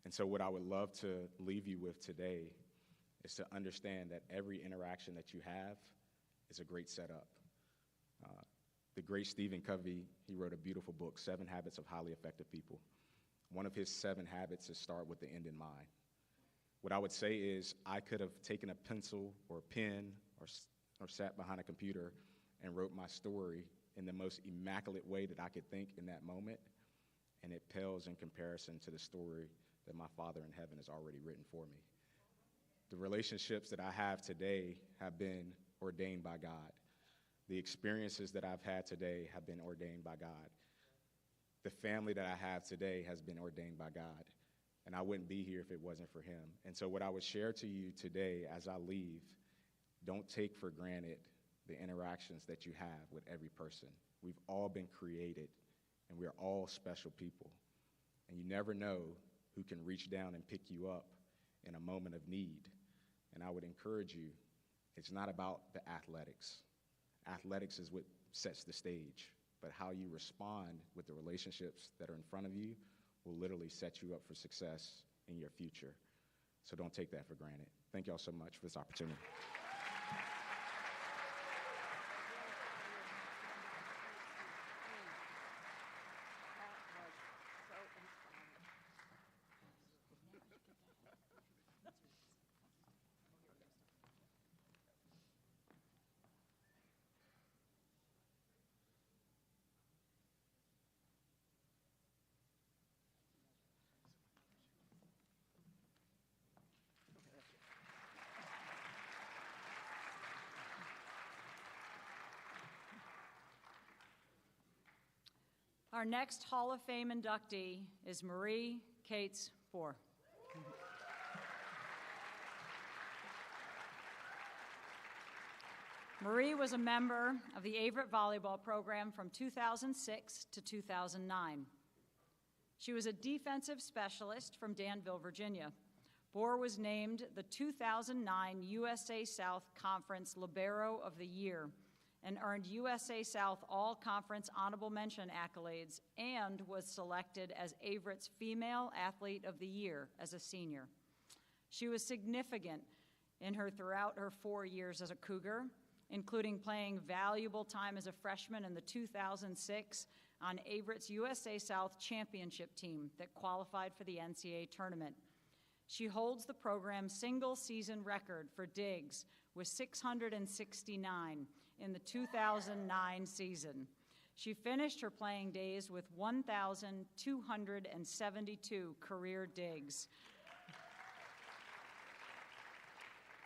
H: And so what I would love to leave you with today is to understand that every interaction that you have is a great setup. The great Stephen Covey, he wrote a beautiful book, 7 Habits of Highly Effective People. One of his 7 habits is start with the end in mind. What I would say is I could have taken a pencil or a pen or sat behind a computer and wrote my story in the most immaculate way that I could think in that moment, and it pales in comparison to the story that my Father in heaven has already written for me. The relationships that I have today have been ordained by God. The experiences that I've had today have been ordained by God. The family that I have today has been ordained by God, and I wouldn't be here if it wasn't for him. And so what I would share to you today as I leave, don't take for granted the interactions that you have with every person. We've all been created, and we're all special people. And you never know who can reach down and pick you up in a moment of need. And I would encourage you, it's not about the athletics. Athletics is what sets the stage, but how you respond with the relationships that are in front of you will literally set you up for success in your future. So don't take that for granted. Thank y'all so much for this opportunity.
D: Our next Hall of Fame inductee is Marie Cates Four. Marie was a member of the Averett volleyball program from 2006 to 2009. She was a defensive specialist from Danville, Virginia. Bohr was named the 2009 USA South Conference Libero of the Year and earned USA South All-Conference Honorable Mention accolades and was selected as Averett's Female Athlete of the Year as a senior. She was significant throughout her 4 years as a Cougar, including playing valuable time as a freshman in the 2006 on Averett's USA South championship team that qualified for the NCAA tournament. She holds the program's single-season record for digs with 669 in the 2009 season. She finished her playing days with 1,272 career digs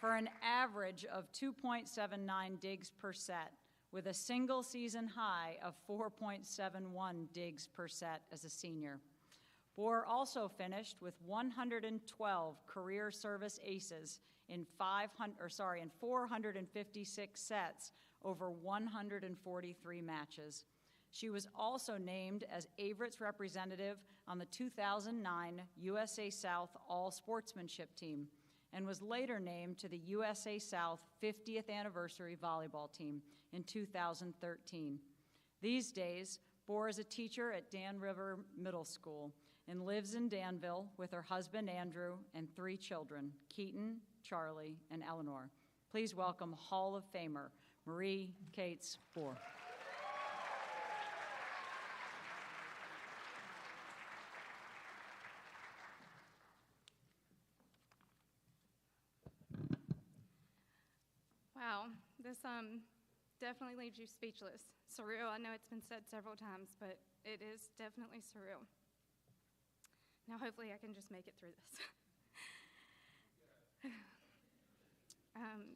D: for an average of 2.79 digs per set, with a single-season high of 4.71 digs per set as a senior. Bohr also finished with 112 career service aces in 456 sets over 143 matches. She was also named as Averett's representative on the 2009 USA South All-Sportsmanship team and was later named to the USA South 50th Anniversary Volleyball team in 2013. These days, Bohr is a teacher at Dan River Middle School and lives in Danville with her husband, Andrew, and 3 children, Keaton, Charlie, and Eleanor. Please welcome Hall of Famer, Marie Cates Bohr.
I: Wow, This definitely leaves you speechless. Surreal, I know it's been said several times, but it is definitely surreal. Now hopefully I can just make it through this.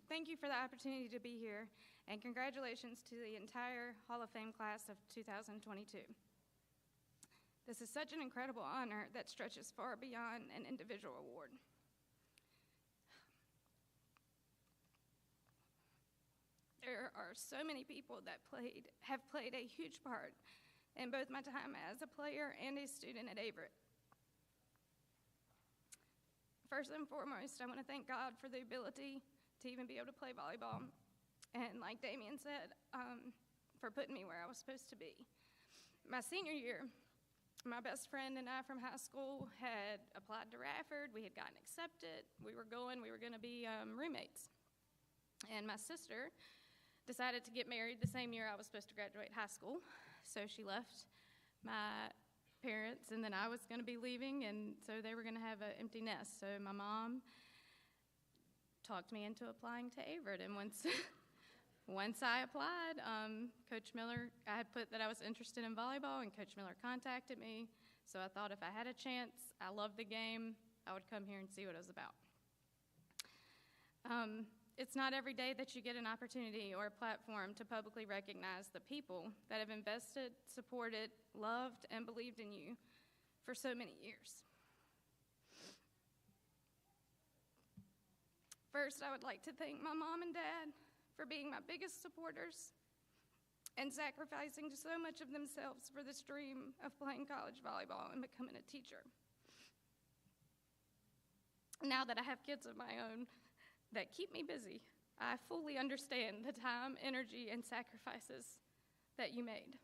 I: Thank you for the opportunity to be here, and congratulations to the entire Hall of Fame class of 2022. This is such an incredible honor that stretches far beyond an individual award. There are so many people that have played a huge part in both my time as a player and a student at Averett. First and foremost, I want to thank God for the ability to even be able to play volleyball, and like Damien said, for putting me where I was supposed to be. My senior year, my best friend and I from high school had applied to Radford. We had gotten accepted. We were going to be roommates. And my sister decided to get married the same year I was supposed to graduate high school. So she left my parents, and then I was going to be leaving, and so they were going to have an empty nest. So my mom talked me into applying to Averett, and once I applied, Coach Miller, I had put that I was interested in volleyball, and Coach Miller contacted me. So I thought if I had a chance, I loved the game, I would come here and see what it was about. It's not every day that you get an opportunity or a platform to publicly recognize the people that have invested, supported, loved, and believed in you for so many years. First, I would like to thank my mom and dad for being my biggest supporters and sacrificing so much of themselves for this dream of playing college volleyball and becoming a teacher. Now that I have kids of my own that keep me busy, I fully understand the time, energy, and sacrifices that you made.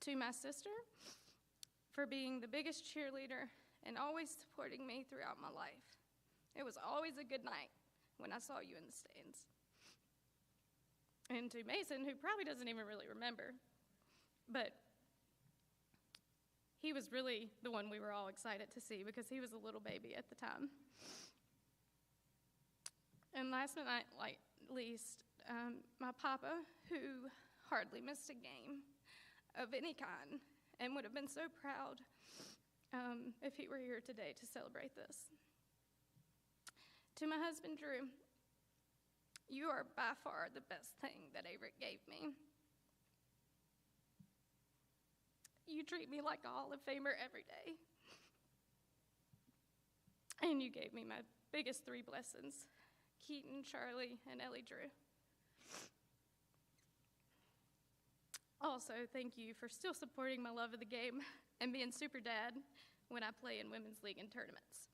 I: To my sister, for being the biggest cheerleader and always supporting me throughout my life. It was always a good night when I saw you in the stands. And to Mason, who probably doesn't even really remember, but he was really the one we were all excited to see because he was a little baby at the time. And last but not least, my papa, who hardly missed a game of any kind and would have been so proud if he were here today to celebrate this. To my husband, Drew, you are by far the best thing that Averett gave me. You treat me like a Hall of Famer every day. And you gave me my biggest 3 blessings, Keaton, Charlie, and Ellie Drew. Also, thank you for still supporting my love of the game and being super dad when I play in women's league and tournaments.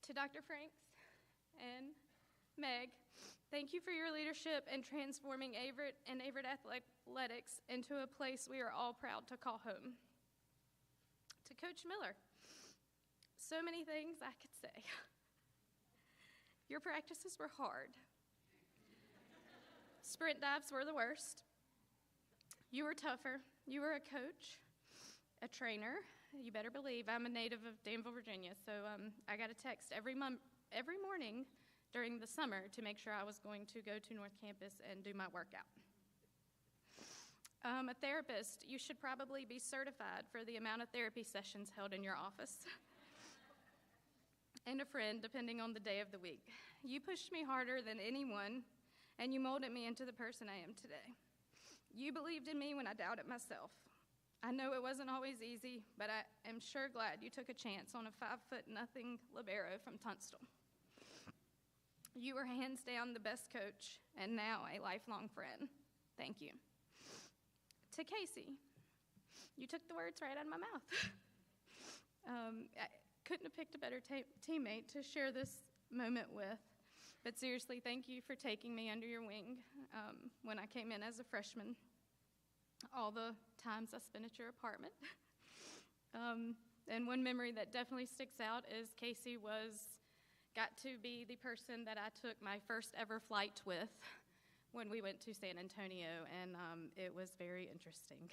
I: To Dr. Franks and Meg, thank you for your leadership in transforming Averett and Averett Athletics into a place we are all proud to call home. To Coach Miller, so many things I could say. Your practices were hard. Sprint dives were the worst. You were tougher. You were a coach, a trainer. You better believe I'm a native of Danville, Virginia, so I got a text every morning during the summer to make sure I was going to go to North Campus and do my workout. A therapist, you should probably be certified for the amount of therapy sessions held in your office. And a friend, depending on the day of the week. You pushed me harder than anyone, and you molded me into the person I am today. You believed in me when I doubted myself. I know it wasn't always easy, but I am sure glad you took a chance on a 5'0" libero from Tunstall. You were hands down the best coach, and now a lifelong friend. Thank you. To Casey, you took the words right out of my mouth. I couldn't have picked a better teammate to share this moment with, but seriously, thank you for taking me under your wing when I came in as a freshman. All the times I spent at your apartment. And one memory that definitely sticks out is Casey got to be the person that I took my first ever flight with when we went to San Antonio, and it was very interesting.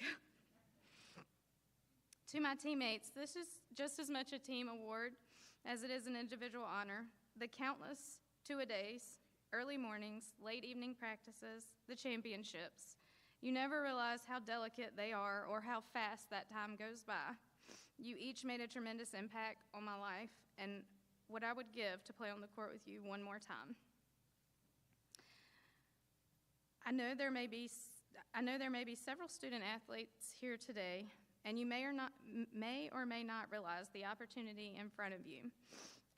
I: To my teammates, this is just as much a team award as it is an individual honor. The countless two-a-days, early mornings, late evening practices, the championships. You never realize how delicate they are or how fast that time goes by. You each made a tremendous impact on my life and what I would give to play on the court with you one more time. I know there may be several student athletes here today, and you may or may not realize the opportunity in front of you.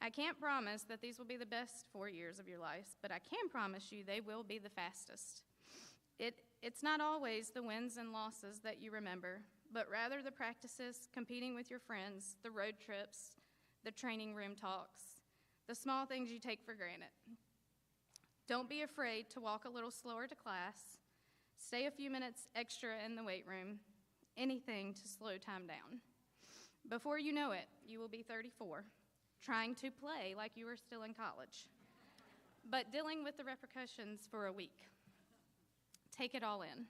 I: I can't promise that these will be the best 4 years of your lives, but I can promise you they will be the fastest. It's not always the wins and losses that you remember, but rather the practices, competing with your friends, the road trips, the training room talks, the small things you take for granted. Don't be afraid to walk a little slower to class, stay a few minutes extra in the weight room, anything to slow time down. Before you know it, you will be 34, trying to play like you were still in college, but dealing with the repercussions for a week. Take it all in.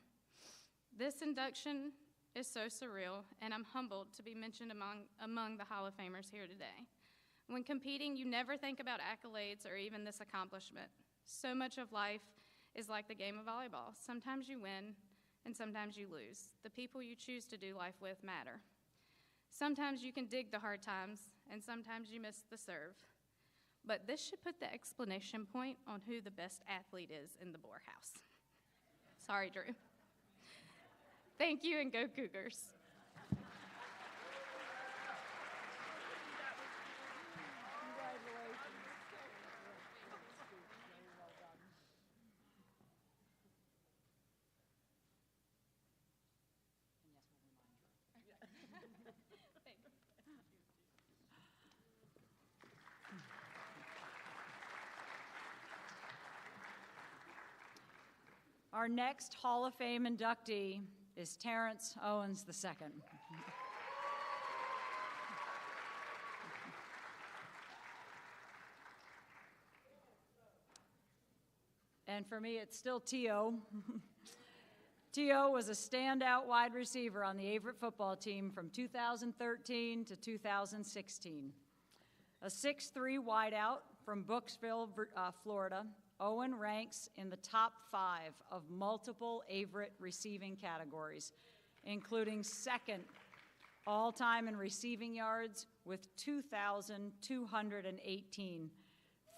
I: This induction is so surreal, and I'm humbled to be mentioned among the Hall of Famers here today. When competing, you never think about accolades or even this accomplishment. So much of life is like the game of volleyball. Sometimes you win, and sometimes you lose. The people you choose to do life with matter. Sometimes you can dig the hard times, and sometimes you miss the serve. But this should put the explanation point on who the best athlete is in the Boer house. Sorry, Drew. Thank you, and go Cougars.
D: Our next Hall of Fame inductee is Terrence Owens II. And for me, it's still T.O. T.O. was a standout wide receiver on the Averett football team from 2013 to 2016. A 6'3" wideout from Brooksville, Florida, Owen ranks in the top 5 of multiple Averett receiving categories, including second all-time in receiving yards with 2,218,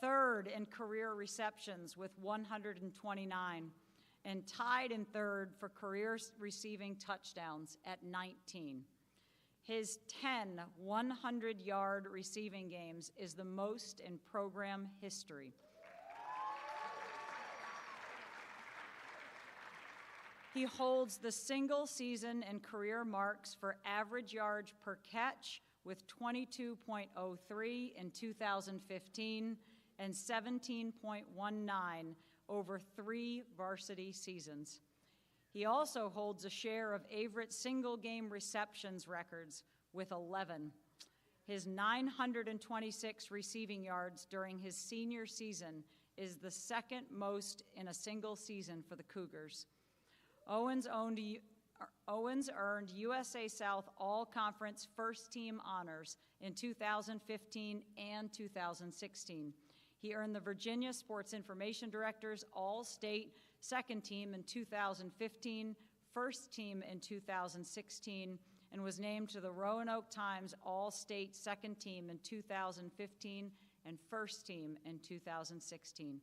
D: third in career receptions with 129, and tied in third for career receiving touchdowns at 19. His 10 100-yard receiving games is the most in program history. He holds the single season and career marks for average yards per catch with 22.03 in 2015 and 17.19 over 3 varsity seasons. He also holds a share of Averett single-game receptions records with 11. His 926 receiving yards during his senior season is the second most in a single season for the Cougars. Owens earned USA South All-Conference First-Team honors in 2015 and 2016. He earned the Virginia Sports Information Director's All-State Second Team in 2015, First Team in 2016, and was named to the Roanoke Times All-State Second Team in 2015 and First Team in 2016.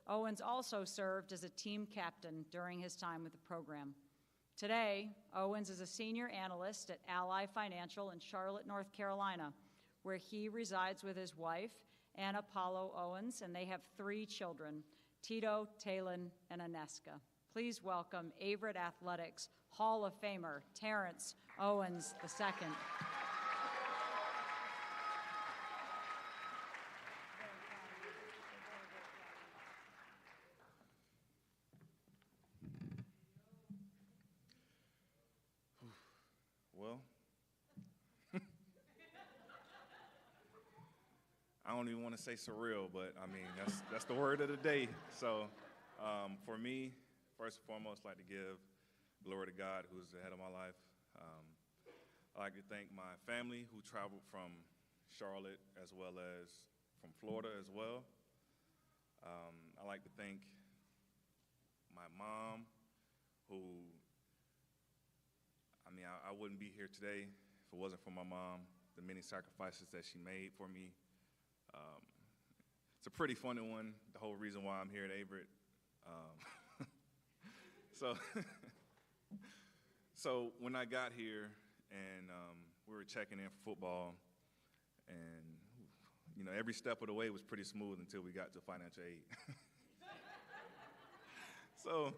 D: Owens also served as a team captain during his time with the program. Today, Owens is a senior analyst at Ally Financial in Charlotte, North Carolina, where he resides with his wife, Anna Paulo Owens, and they have 3 children, Tito, Talon, and Aneska. Please welcome Averett Athletics Hall of Famer, Terrence Owens II.
J: Well, I don't even want to say surreal, but I mean, that's the word of the day. So for me, first and foremost, I'd like to give glory to God, who's the head of my life. I'd like to thank my family who traveled from Charlotte as well as from Florida as well. I like to thank my mom, who, I wouldn't be here today if it wasn't for my mom, the many sacrifices that she made for me. It's a pretty funny one, the whole reason why I'm here at Averett. So when I got here and we were checking in for football, and every step of the way was pretty smooth until we got to financial aid. So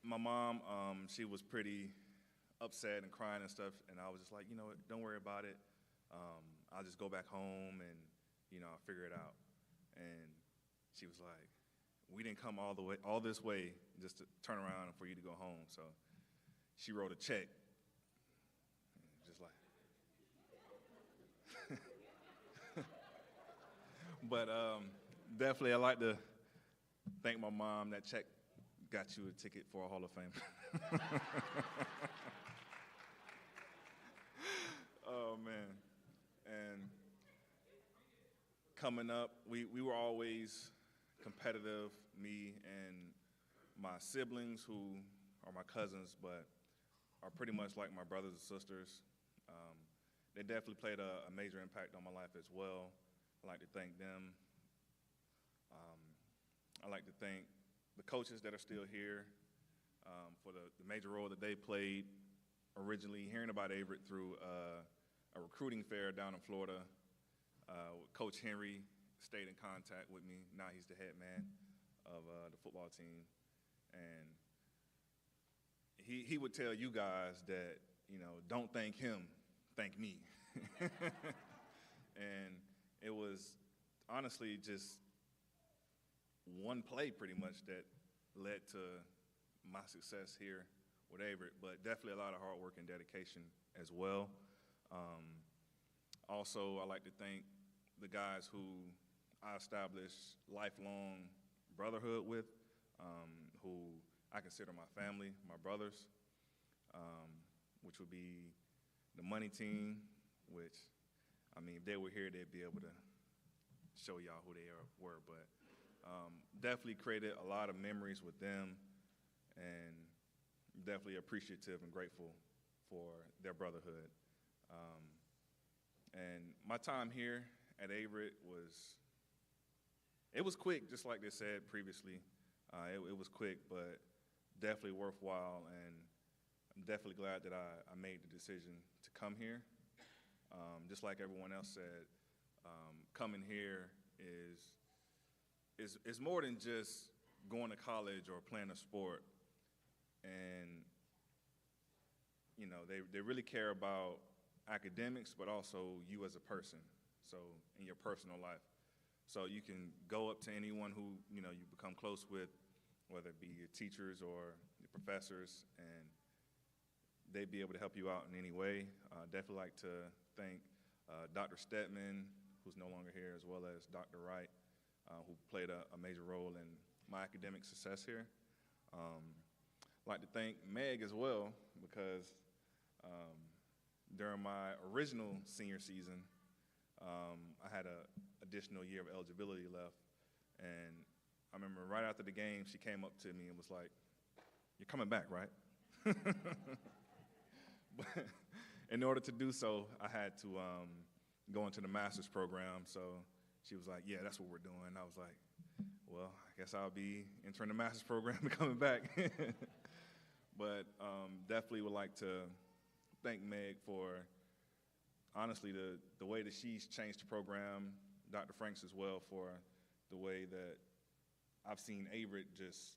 J: my mom, she was pretty upset and crying and stuff, and I was just like, what, don't worry about it. I'll just go back home and, I'll figure it out. And she was like, we didn't come all this way just to turn around and for you to go home. So she wrote a check, just like. But definitely, I'd like to thank my mom. That check got you a ticket for a Hall of Fame. Oh, man. And coming up, we were always competitive, me and my siblings, who are my cousins, but are pretty much like my brothers and sisters. They definitely played a major impact on my life as well. I'd like to thank them. I'd like to thank the coaches that are still here for the major role that they played. Originally hearing about Averett through a recruiting fair down in Florida. Coach Henry stayed in contact with me. Now he's the head man of the football team. And he would tell you guys that, don't thank him, thank me. And it was honestly just one play pretty much that led to my success here with Averett, but definitely a lot of hard work and dedication as well. Also, I'd like to thank the guys who I established lifelong brotherhood with, who I consider my family, my brothers, which would be the money team, which, if they were here, they'd be able to show y'all who they were, but definitely created a lot of memories with them, and definitely appreciative and grateful for their brotherhood. And my time here at Averett was quick, just like they said previously. It was quick, but definitely worthwhile, and I'm definitely glad that I made the decision to come here. Just like everyone else said, coming here is more than just going to college or playing a sport. And they really care about academics, but also you as a person, so in your personal life. So you can go up to anyone who you become close with, whether it be your teachers or your professors, and they'd be able to help you out in any way. Definitely like to thank Dr. Stedman, who's no longer here, as well as Dr. Wright, who played a major role in my academic success here. I'd like to thank Meg as well, because during my original senior season, I had an additional year of eligibility left, and I remember right after the game, she came up to me and was like, "You're coming back, right?" But in order to do so, I had to go into the master's program, so she was like, "Yeah, that's what we're doing." I was like, "Well, I guess I'll be entering the master's program and coming back." But definitely would like to thank Meg for, honestly, the way that she's changed the program, Dr. Franks as well, for the way that I've seen Averett just,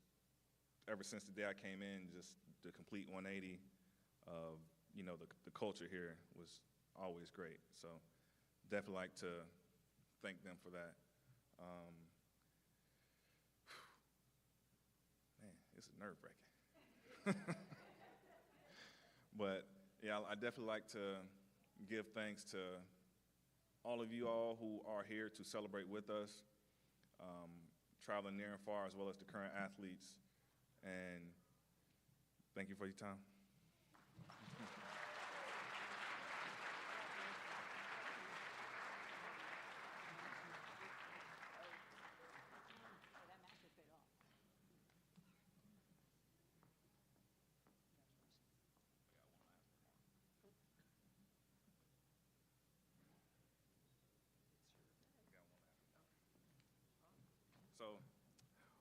J: ever since the day I came in, just the complete 180 of, the culture here was always great. So definitely like to thank them for that. Man, it's nerve-wracking. But yeah, I definitely like to give thanks to all of you all who are here to celebrate with us, traveling near and far, as well as the current athletes. And thank you for your time.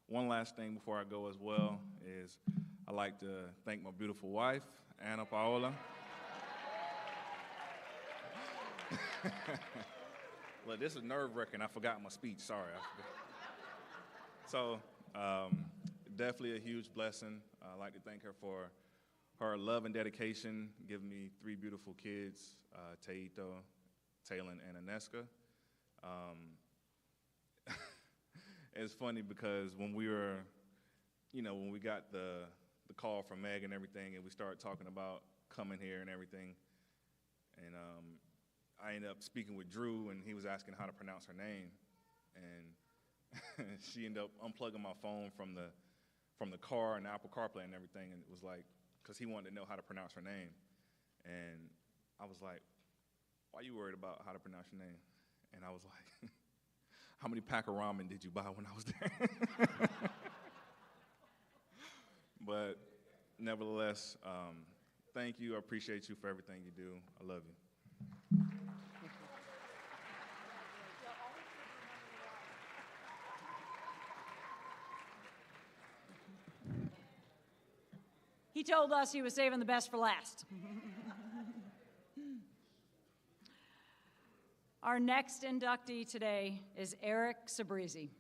J: One last thing before I go as well is I'd like to thank my beautiful wife, Anna Paola. Look, this is nerve-wracking. I forgot my speech. Sorry. So, definitely a huge blessing. I'd like to thank her for her love and dedication, giving me 3 beautiful kids, Taito, Talon, and Aneska. It's funny because when we were, when we got the call from Meg and everything, and we started talking about coming here and everything, and I ended up speaking with Drew, and he was asking how to pronounce her name, and she ended up unplugging my phone from the car and the Apple CarPlay and everything, and it was like, because he wanted to know how to pronounce her name, and I was like, why are you worried about how to pronounce your name? And I was like, how many pack of ramen did you buy when I was there? But nevertheless, thank you. I appreciate you for everything you do. I love you.
D: He told us he was saving the best for last. Our next inductee today is Eric Sabrizi.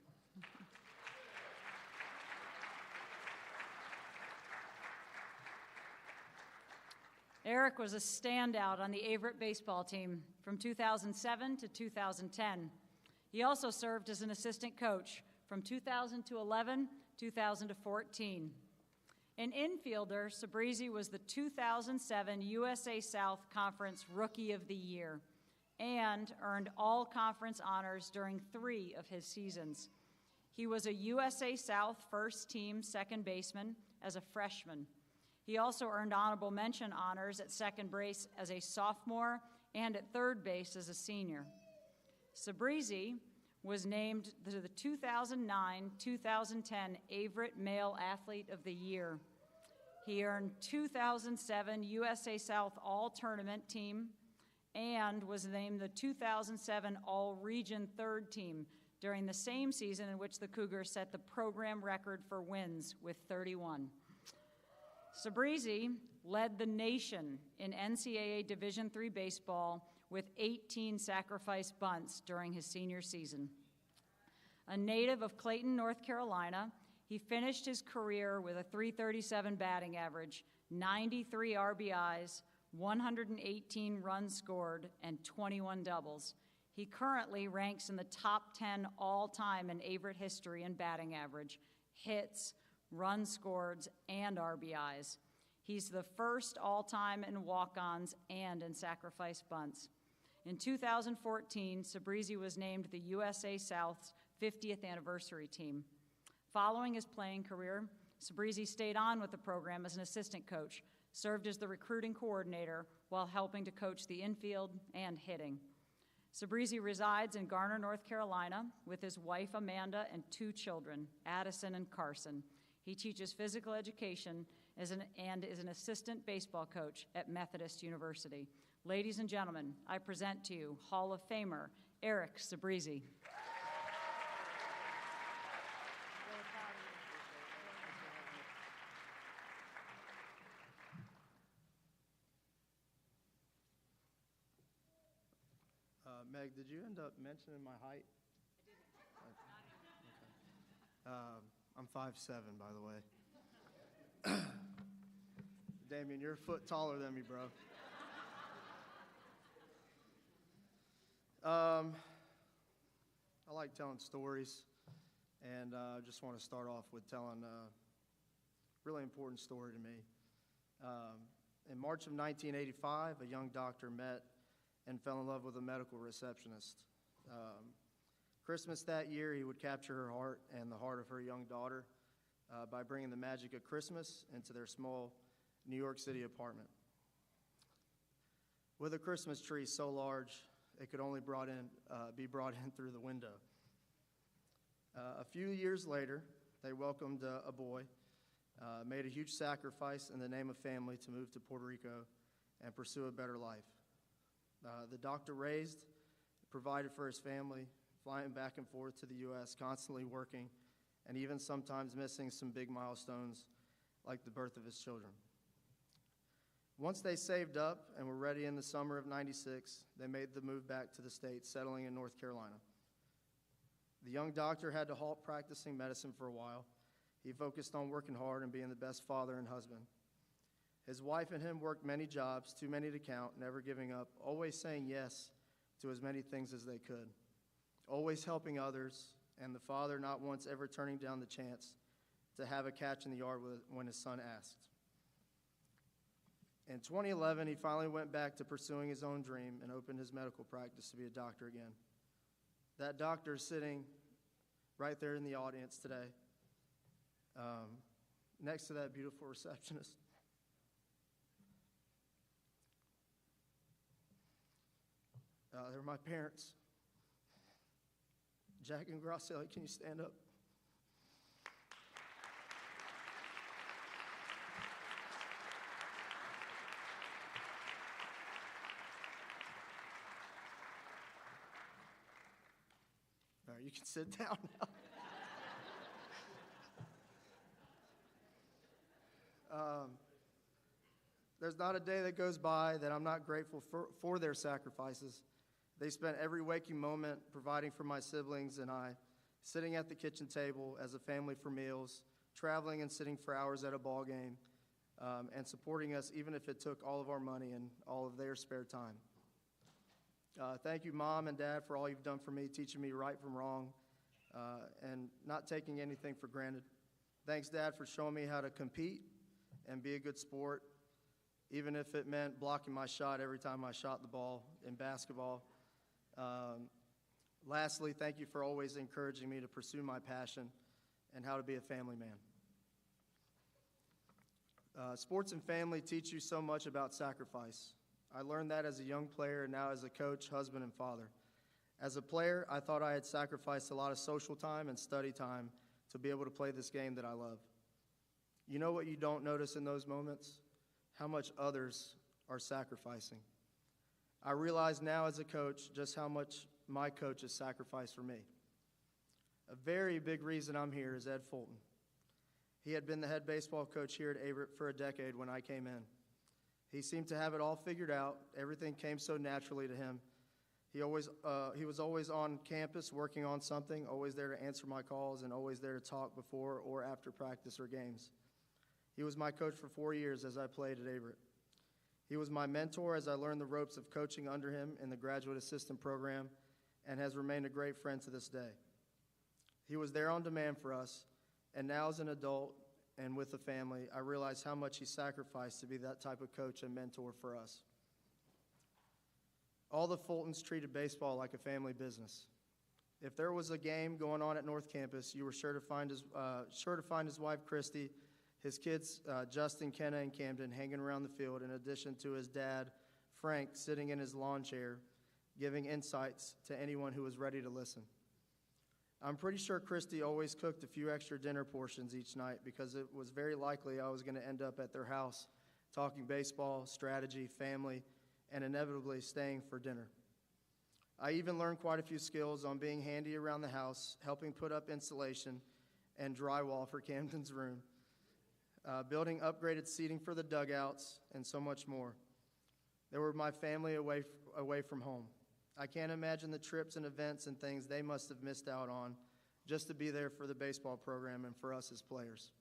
D: Eric was a standout on the Averett baseball team from 2007 to 2010. He also served as an assistant coach from 2000 to 11, 2000 to 14. An infielder, Sabrizi was the 2007 USA South Conference Rookie of the Year and earned all conference honors during 3 of his seasons. He was a USA South first team second baseman as a freshman. He also earned honorable mention honors at second base as a sophomore and at third base as a senior. Sabrizi was named to the 2009-2010 Averett Male Athlete of the Year. He earned 2007 USA South All-Tournament Team and was named the 2007 All-Region Third Team during the same season in which the Cougars set the program record for wins with 31. Sabrizi led the nation in NCAA Division III baseball with 18 sacrifice bunts during his senior season. A native of Clayton, North Carolina, he finished his career with a .337 batting average, 93 RBIs, 118 runs scored, and 21 doubles. He currently ranks in the top 10 all-time in Averett history in batting average, hits, runs scored, and RBIs. He's the first all-time in walk-ons and in sacrifice bunts. In 2014, Sabrizi was named the USA South's 50th anniversary team. Following his playing career, Sabrizi stayed on with the program as an assistant coach, served as the recruiting coordinator while helping to coach the infield and hitting. Sabrizi resides in Garner, North Carolina, with his wife Amanda and 2 children, Addison and Carson. He teaches physical education and is an assistant baseball coach at Methodist University. Ladies and gentlemen, I present to you Hall of Famer Eric Sabrizi.
K: Meg, did you end up mentioning my height? I didn't. I'm 5'7", by the way. Damien, you're a foot taller than me, bro. I like telling stories, and I just want to start off with telling a really important story to me. In March of 1985, a young doctor met and fell in love with a medical receptionist. Christmas that year, he would capture her heart and the heart of her young daughter by bringing the magic of Christmas into their small New York City apartment. With a Christmas tree so large, it could only be brought in through the window. A few years later, they welcomed a boy, made a huge sacrifice in the name of family to move to Puerto Rico and pursue a better life. The doctor provided for his family, flying back and forth to the U.S., constantly working and even sometimes missing some big milestones like the birth of his children. Once they saved up and were ready in the summer of '96, they made the move back to the States, settling in North Carolina. The young doctor had to halt practicing medicine for a while. He focused on working hard and being the best father and husband. His wife and him worked many jobs, too many to count, never giving up, always saying yes to as many things as they could, always helping others, and the father not once ever turning down the chance to have a catch in the yard when his son asked. In 2011, he finally went back to pursuing his own dream and opened his medical practice to be a doctor again. That doctor is sitting right there in the audience today, next to that beautiful receptionist. They're my parents. Jack and Graciela, can you stand up? All right, you can sit down now. There's not a day that goes by that I'm not grateful for their sacrifices. They spent every waking moment providing for my siblings and I, sitting at the kitchen table as a family for meals, traveling and sitting for hours at a ball game, and supporting us even if it took all of our money and all of their spare time. Thank you, Mom and Dad, for all you've done for me, teaching me right from wrong, and not taking anything for granted. Thanks, Dad, for showing me how to compete and be a good sport, even if it meant blocking my shot every time I shot the ball in basketball. Lastly, thank you for always encouraging me to pursue my passion and how to be a family man. Sports and family teach you so much about sacrifice. I learned that as a young player and now as a coach, husband, and father. As a player, I thought I had sacrificed a lot of social time and study time to be able to play this game that I love. You know what you don't notice in those moments? How much others are sacrificing. I realize now as a coach just how much my coach has sacrificed for me. A very big reason I'm here is Ed Fulton. He had been the head baseball coach here at Averett for a decade when I came in. He seemed to have it all figured out. Everything came so naturally to him. He was always on campus working on something, always there to answer my calls, and always there to talk before or after practice or games. He was my coach for 4 years as I played at Averett. He was my mentor as I learned the ropes of coaching under him in the graduate assistant program and has remained a great friend to this day. He was there on demand for us, and now as an adult and with a family, I realize how much he sacrificed to be that type of coach and mentor for us. All the Fultons treated baseball like a family business. If there was a game going on at North Campus, you were sure to find his wife, Christy, his kids, Justin, Kenna, and Camden, hanging around the field, in addition to his dad, Frank, sitting in his lawn chair, giving insights to anyone who was ready to listen. I'm pretty sure Christy always cooked a few extra dinner portions each night because it was very likely I was going to end up at their house talking baseball, strategy, family, and inevitably staying for dinner. I even learned quite a few skills on being handy around the house, helping put up insulation and drywall for Camden's room, building upgraded seating for the dugouts, and so much more. They were my family away from home. I can't imagine the trips and events and things they must have missed out on just to be there for the baseball program and for us as players.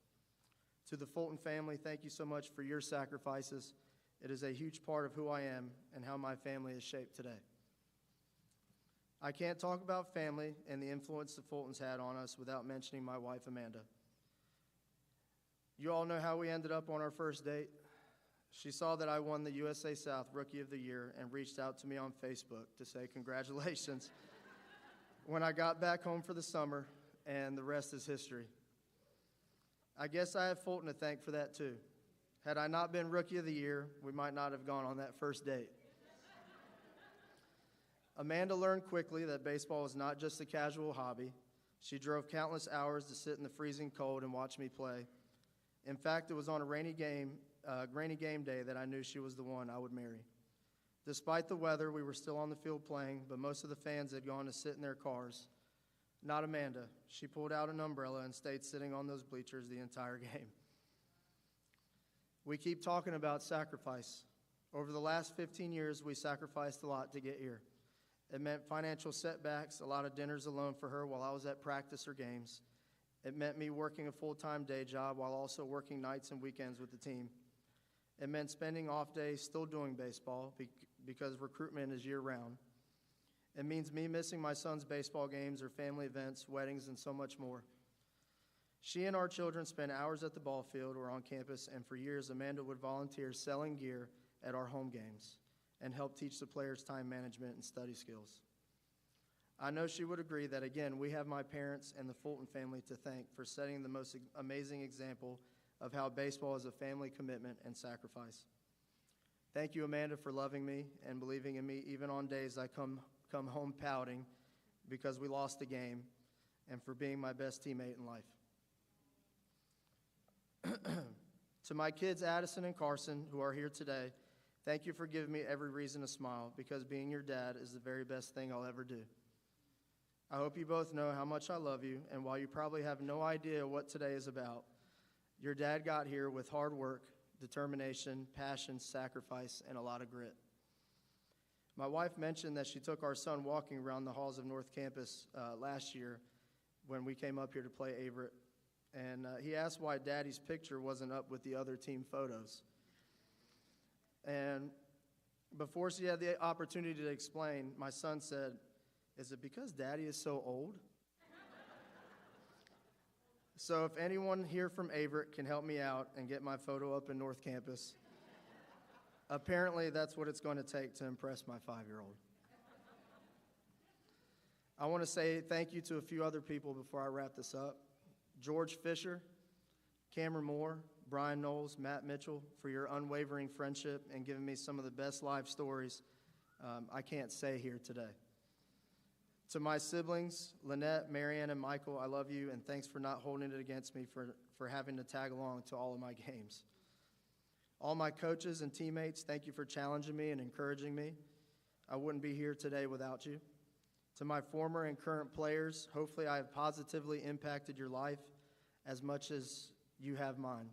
K: To the Fulton family, thank you so much for your sacrifices. It is a huge part of who I am and how my family is shaped today. I can't talk about family and the influence the Fultons had on us without mentioning my wife, Amanda. You all know how we ended up on our first date. She saw that I won the USA South Rookie of the Year and reached out to me on Facebook to say congratulations when I got back home for the summer, and the rest is history. I guess I have Fulton to thank for that too. Had I not been Rookie of the Year, we might not have gone on that first date. Amanda learned quickly that baseball was not just a casual hobby. She drove countless hours to sit in the freezing cold and watch me play. In fact, it was on a rainy game day that I knew she was the one I would marry. Despite the weather, we were still on the field playing, but most of the fans had gone to sit in their cars. Not Amanda. She pulled out an umbrella and stayed sitting on those bleachers the entire game. We keep talking about sacrifice. Over the last 15 years, we sacrificed a lot to get here. It meant financial setbacks, a lot of dinners alone for her while I was at practice or games. It meant me working a full-time day job while also working nights and weekends with the team. It meant spending off days still doing baseball because recruitment is year-round. It means me missing my son's baseball games or family events, weddings, and so much more. She and our children spend hours at the ball field or on campus, and for years, Amanda would volunteer selling gear at our home games and help teach the players time management and study skills. I know she would agree that, again, we have my parents and the Fulton family to thank for setting the most amazing example of how baseball is a family commitment and sacrifice. Thank you, Amanda, for loving me and believing in me even on days I come home pouting because we lost a game, and for being my best teammate in life. To my kids, Addison and Carson, who are here today, thank you for giving me every reason to smile, because being your dad is the very best thing I'll ever do. I hope you both know how much I love you, and while you probably have no idea what today is about, your dad got here with hard work, determination, passion, sacrifice, and a lot of grit. My wife mentioned that she took our son walking around the halls of North Campus last year when we came up here to play Averett, and he asked why Daddy's picture wasn't up with the other team photos. And before she had the opportunity to explain, my son said, "Is it because Daddy is so old?" So if anyone here from Averett can help me out and get my photo up in North Campus, apparently that's what it's going to take to impress my 5-year-old. I want to say thank you to a few other people before I wrap this up. George Fisher, Cameron Moore, Brian Knowles, Matt Mitchell, for your unwavering friendship and giving me some of the best life stories I can't say here today. To my siblings, Lynette, Marianne, and Michael, I love you, and thanks for not holding it against me for having to tag along to all of my games. All my coaches and teammates, thank you for challenging me and encouraging me. I wouldn't be here today without you. To my former and current players, hopefully I have positively impacted your life as much as you have mine.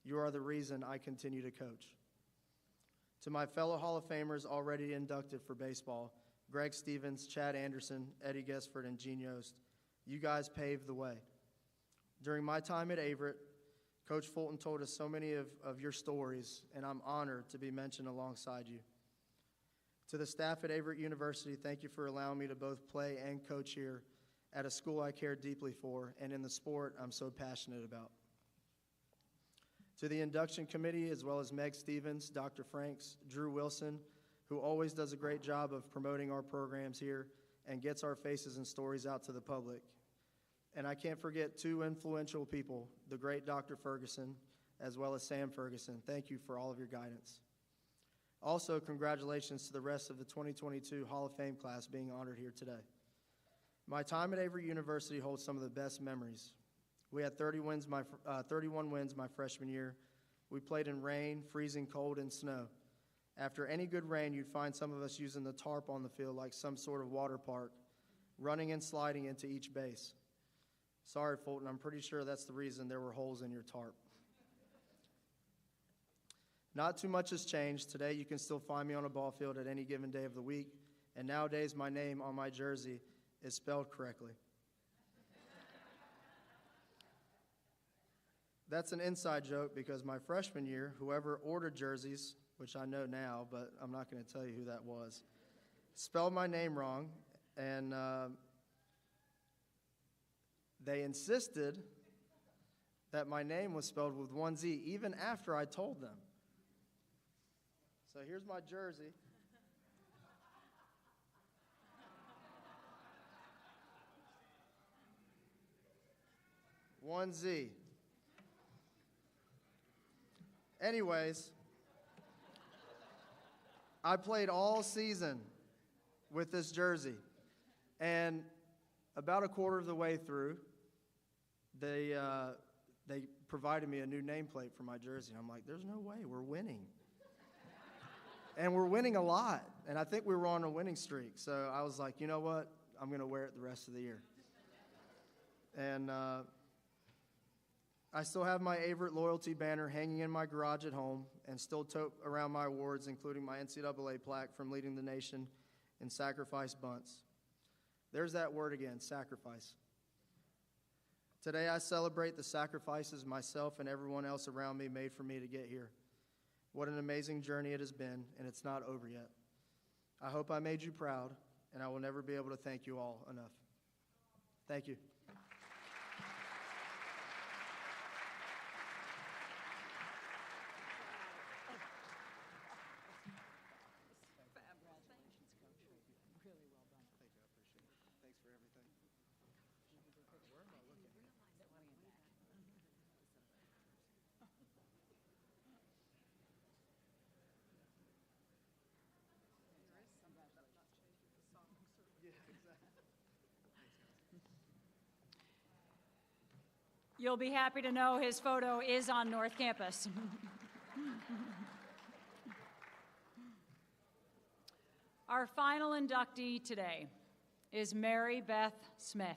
K: You are the reason I continue to coach. To my fellow Hall of Famers already inducted for baseball, Greg Stevens, Chad Anderson, Eddie Gesford, and Gene Yost, you guys paved the way. During my time at Averett, Coach Fulton told us so many of your stories, and I'm honored to be mentioned alongside you. To the staff at Averett University, thank you for allowing me to both play and coach here at a school I care deeply for and in the sport I'm so passionate about. To the induction committee, as well as Meg Stevens, Dr. Franks, Drew Wilson, who always does a great job of promoting our programs here and gets our faces and stories out to the public. And I can't forget two influential people, the great Dr. Ferguson, as well as Sam Ferguson. Thank you for all of your guidance. Also, congratulations to the rest of the 2022 Hall of Fame class being honored here today. My time at Averett University holds some of the best memories. We had 31 wins my freshman year. We played in rain, freezing cold, and snow. After any good rain, you'd find some of us using the tarp on the field like some sort of water park, running and sliding into each base. Sorry, Fulton, I'm pretty sure that's the reason there were holes in your tarp. Not too much has changed. Today you can still find me on a ball field at any given day of the week, and nowadays my name on my jersey is spelled correctly. That's an inside joke because my freshman year, whoever ordered jerseys, which I know now, but I'm not going to tell you who that was, spelled my name wrong, and they insisted that my name was spelled with one Z, even after I told them. So here's my jersey. One Z. Anyways, I played all season with this jersey, and about a quarter of the way through, they provided me a new nameplate for my jersey. I'm like, there's no way, we're winning. And we're winning a lot, and I think we were on a winning streak. So I was like, you know what? I'm going to wear it the rest of the year. And I still have my Averett loyalty banner hanging in my garage at home and still tote around my awards, including my NCAA plaque from leading the nation in sacrifice bunts. There's that word again, sacrifice. Today I celebrate the sacrifices myself and everyone else around me made for me to get here. What an amazing journey it has been, and it's not over yet. I hope I made you proud, and I will never be able to thank you all enough. Thank you.
D: You'll be happy to know his photo is on North Campus. Our final inductee today is Mary Beth Smith.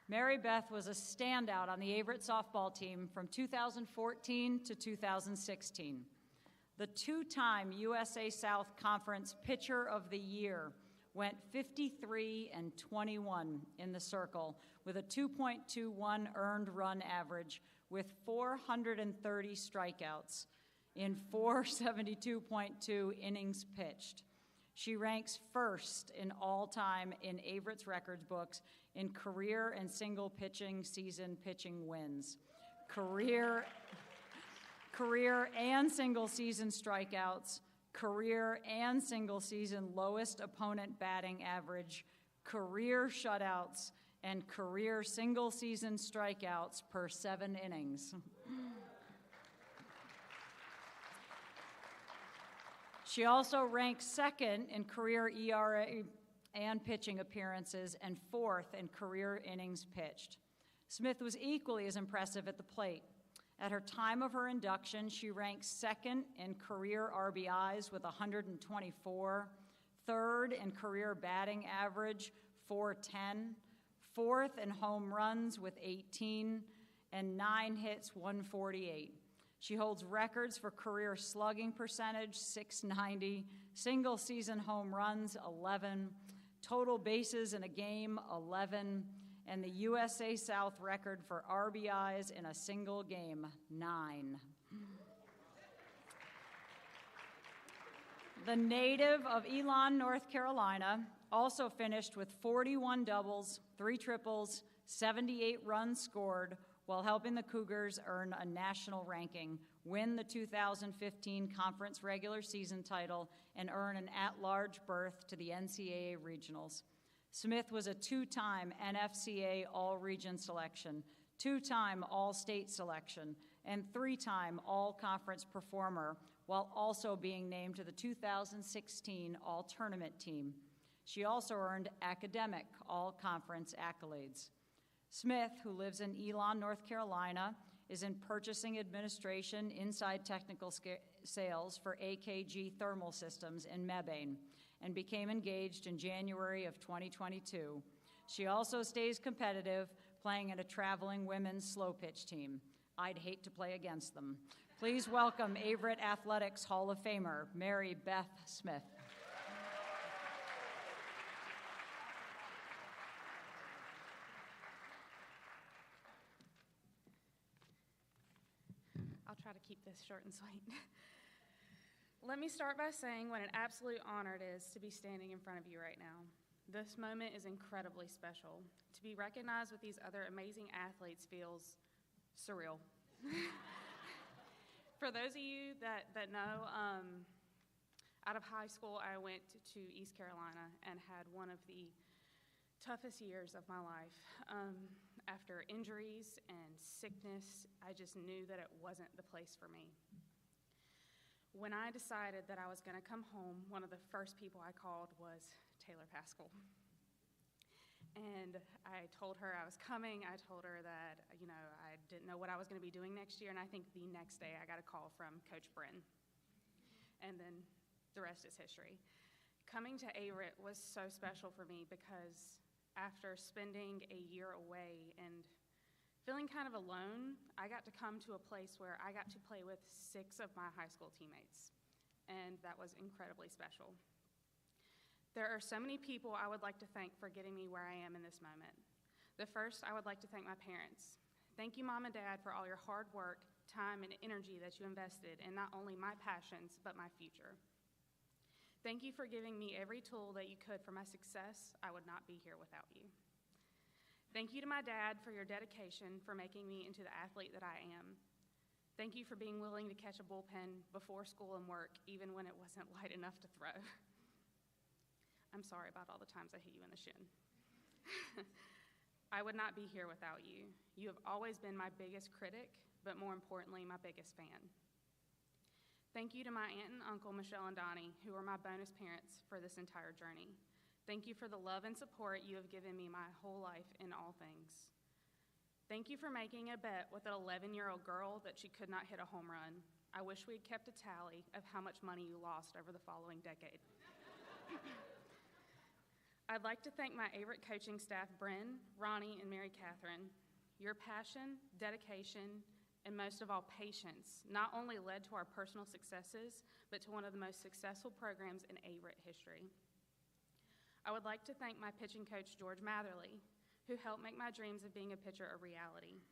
D: Mary Beth was a standout on the Averett softball team from 2014 to 2016. The two-time USA South Conference Pitcher of the Year went 53 and 21 in the circle with a 2.21 earned run average with 430 strikeouts in 472.2 innings pitched. She ranks first in all-time in Averett's records books in career and single pitching season pitching wins, career and single season strikeouts, career and single season lowest opponent batting average, career shutouts, and career single season strikeouts per 7 innings. She also ranks second in career ERA and pitching appearances and fourth in career innings pitched. Smith was equally as impressive at the plate. At her time of her induction, she ranks second in career RBIs with 124, third in career batting average, 410, fourth in home runs with 18, and 9 hits, 148. She holds records for career slugging percentage, 690, single season home runs, 11, total bases in a game, 11, and the USA South record for RBIs in a single game, 9. The native of Elon, North Carolina, also finished with 41 doubles, 3 triples, 78 runs scored, while helping the Cougars earn a national ranking, win the 2015 conference regular season title, and earn an at-large berth to the NCAA regionals. Smith was a 2-time NFCA All-Region selection, 2-time All-State selection, and 3-time All-Conference performer, while also being named to the 2016 All-Tournament team. She also earned academic All-Conference accolades. Smith, who lives in Elon, North Carolina, is in purchasing administration inside technical sales for AKG Thermal Systems in Mebane, and became engaged in January of 2022. She also stays competitive, playing in a traveling women's slow pitch team. I'd hate to play against them. Please welcome Averett Athletics Hall of Famer, Mary Beth Smith.
I: I'll try to keep this short and sweet. Let me start by saying what an absolute honor it is to be standing in front of you right now. This moment is incredibly special. To be recognized with these other amazing athletes feels surreal. For those of you that know, out of high school, I went to East Carolina and had one of the toughest years of my life. After injuries and sickness, I just knew that it wasn't the place for me. When I decided that I was going to come home, one of the first people I called was Taylor Pascal. And I told her I was coming. I told her that, I didn't know what I was going to be doing next year. And I think the next day I got a call from Coach Brin.
L: and then the rest is history. Coming to Averett was so special for me because after spending a year away and feeling kind of alone, I got to come to a place where I got to play with 6 of my high school teammates, and that was incredibly special. There are so many people I would like to thank for getting me where I am in this moment. The first, I would like to thank my parents. Thank you, Mom and Dad, for all your hard work, time, and energy that you invested in not only my passions, but my future. Thank you for giving me every tool that you could for my success. I would not be here without you. Thank you to my dad for your dedication for making me into the athlete that I am. Thank you for being willing to catch a bullpen before school and work, even when it wasn't light enough to throw. I'm sorry about all the times I hit you in the shin. I would not be here without you. You have always been my biggest critic, but more importantly, my biggest fan. Thank you to my aunt and uncle, Michelle and Donnie, who are my bonus parents for this entire journey. Thank you for the love and support you have given me my whole life in all things. Thank you for making a bet with an 11-year-old girl that she could not hit a home run. I wish we had kept a tally of how much money you lost over the following decade. I'd like to thank my Averett coaching staff, Bryn, Ronnie, and Mary Catherine. Your passion, dedication, and most of all, patience not only led to our personal successes, but to one of the most successful programs in Averett history. I would like to thank my pitching coach, George Matherly, who helped make my dreams of being a pitcher a reality.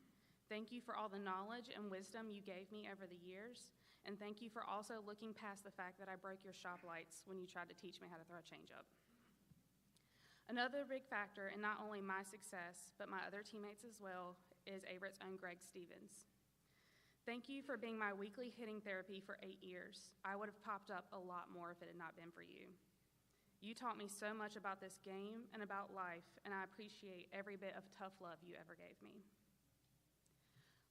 L: Thank you for all the knowledge and wisdom you gave me over the years, and thank you for also looking past the fact that I broke your shop lights when you tried to teach me how to throw a changeup. Another big factor in not only my success, but my other teammates as well, is Averett's own Greg Stevens. Thank you for being my weekly hitting therapy for 8 years. I would have popped up a lot more if it had not been for you. You taught me so much about this game and about life, and I appreciate every bit of tough love you ever gave me.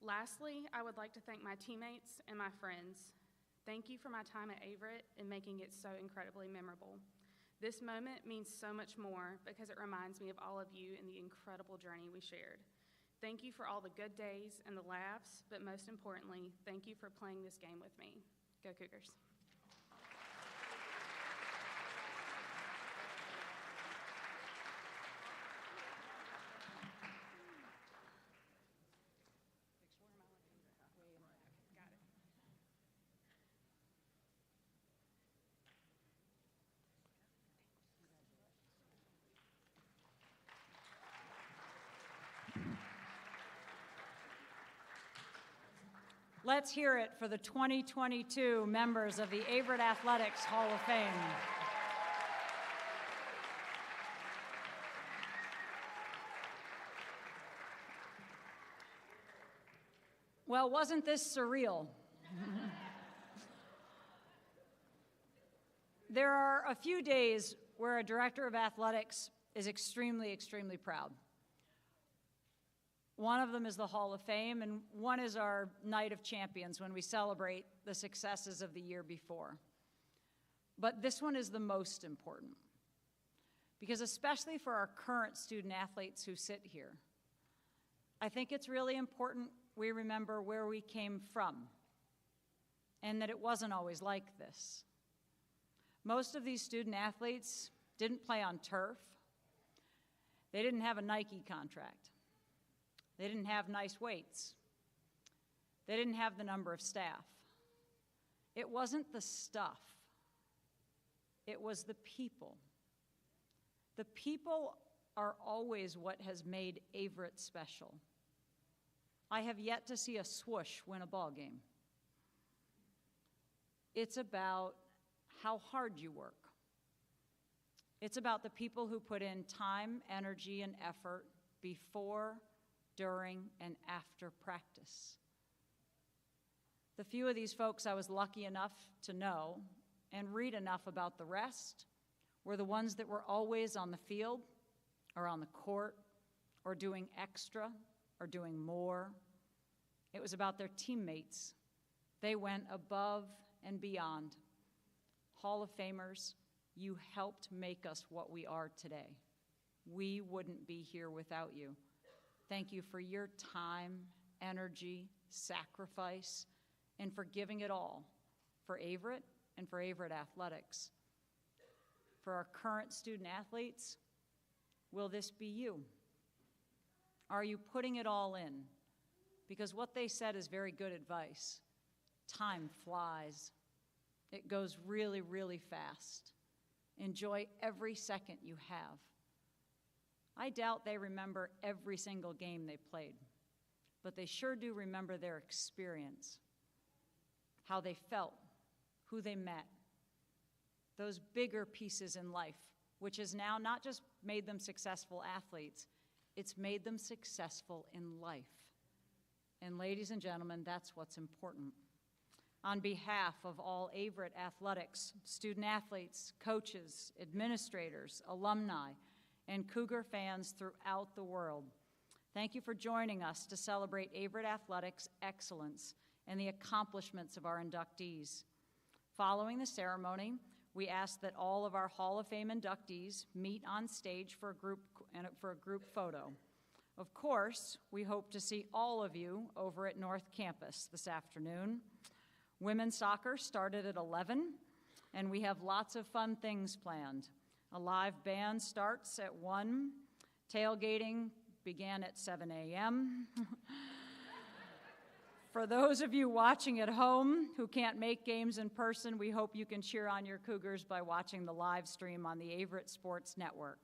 L: Lastly, I would like to thank my teammates and my friends. Thank you for my time at Averett and making it so incredibly memorable. This moment means so much more because it reminds me of all of you and the incredible journey we shared. Thank you for all the good days and the laughs, but most importantly, thank you for playing this game with me. Go Cougars.
B: Let's hear it for the 2022 members of the Averett Athletics Hall of Fame. Well, wasn't this surreal? There are a few days where a director of athletics is extremely, extremely proud. One of them is the Hall of Fame, and one is our Night of Champions when we celebrate the successes of the year before. But this one is the most important, because especially for our current student athletes who sit here, I think it's really important we remember where we came from and that it wasn't always like this. Most of these student athletes didn't play on turf. They didn't have a Nike contract. They didn't have nice weights. They didn't have the number of staff. It wasn't the stuff. It was the people. The people are always what has made Averett special. I have yet to see a swoosh win a ball game. It's about how hard you work. It's about the people who put in time, energy, and effort before, during, and after practice. The few of these folks I was lucky enough to know and read enough about the rest were the ones that were always on the field or on the court or doing extra or doing more. It was about their teammates. They went above and beyond. Hall of Famers, you helped make us what we are today. We wouldn't be here without you. Thank you for your time, energy, sacrifice, and for giving it all for Averett
D: and for Averett Athletics. For our current student athletes, will this be you? Are you putting it all in? Because what they said is very good advice. Time flies. It goes really, really fast. Enjoy every second you have. I doubt they remember every single game they played, but they sure do remember their experience, how they felt, who they met, those bigger pieces in life, which has now not just made them successful athletes, it's made them successful in life. And ladies and gentlemen, that's what's important. On behalf of all Averett Athletics, student athletes, coaches, administrators, alumni, and Cougar fans throughout the world, thank you for joining us to celebrate Averett Athletics' excellence and the accomplishments of our inductees. Following the ceremony, we ask that all of our Hall of Fame inductees meet on stage for a group photo. Of course, we hope to see all of you over at North Campus this afternoon. Women's soccer started at 11, and we have lots of fun things planned. A live band starts at 1. Tailgating began at 7 a.m. For those of you watching at home who can't make games in person, we hope you can cheer on your Cougars by watching the live stream on the Averett Sports Network.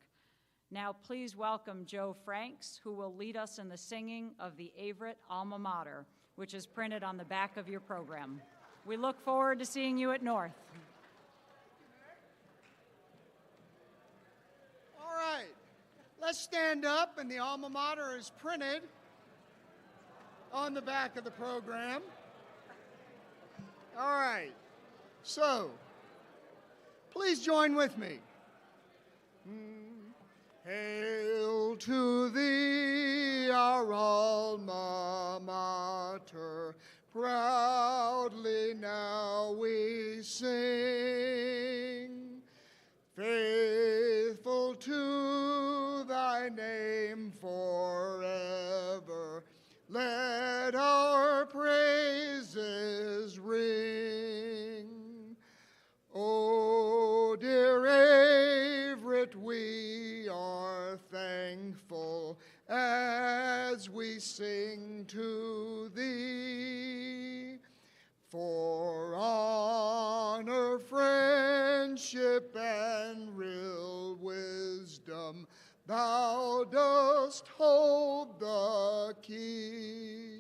D: Now please welcome Joe Franks, who will lead us in the singing of the Averett Alma Mater, which is printed on the back of your program. We look forward to seeing you at North.
C: All right, let's stand up, and the alma mater is printed on the back of the program. All right, so please join with me. Hail to thee, our alma mater, proudly now we sing. Faithful to thy name forever, let our praises ring. Oh, dear Averett, we are thankful as we sing to thee. For honor, friendship, and real wisdom, thou dost hold the key.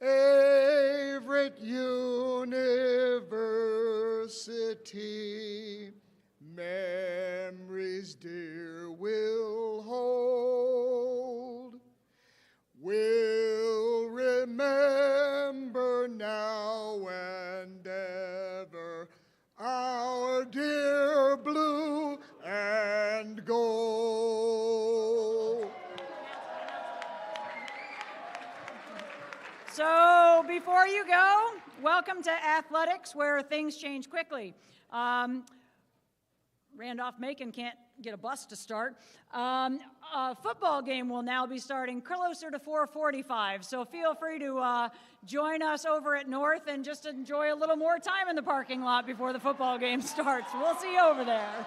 C: Averett University, memories dear we'll hold. We'll remember now and ever our dear blue and gold.
D: So before you go, welcome to athletics, where things change quickly. Randolph-Macon can't get a bus to start. A football game will now be starting closer to 4:45, so feel free to join us over at North and just enjoy a little more time in the parking lot before the football game starts. We'll see you over there.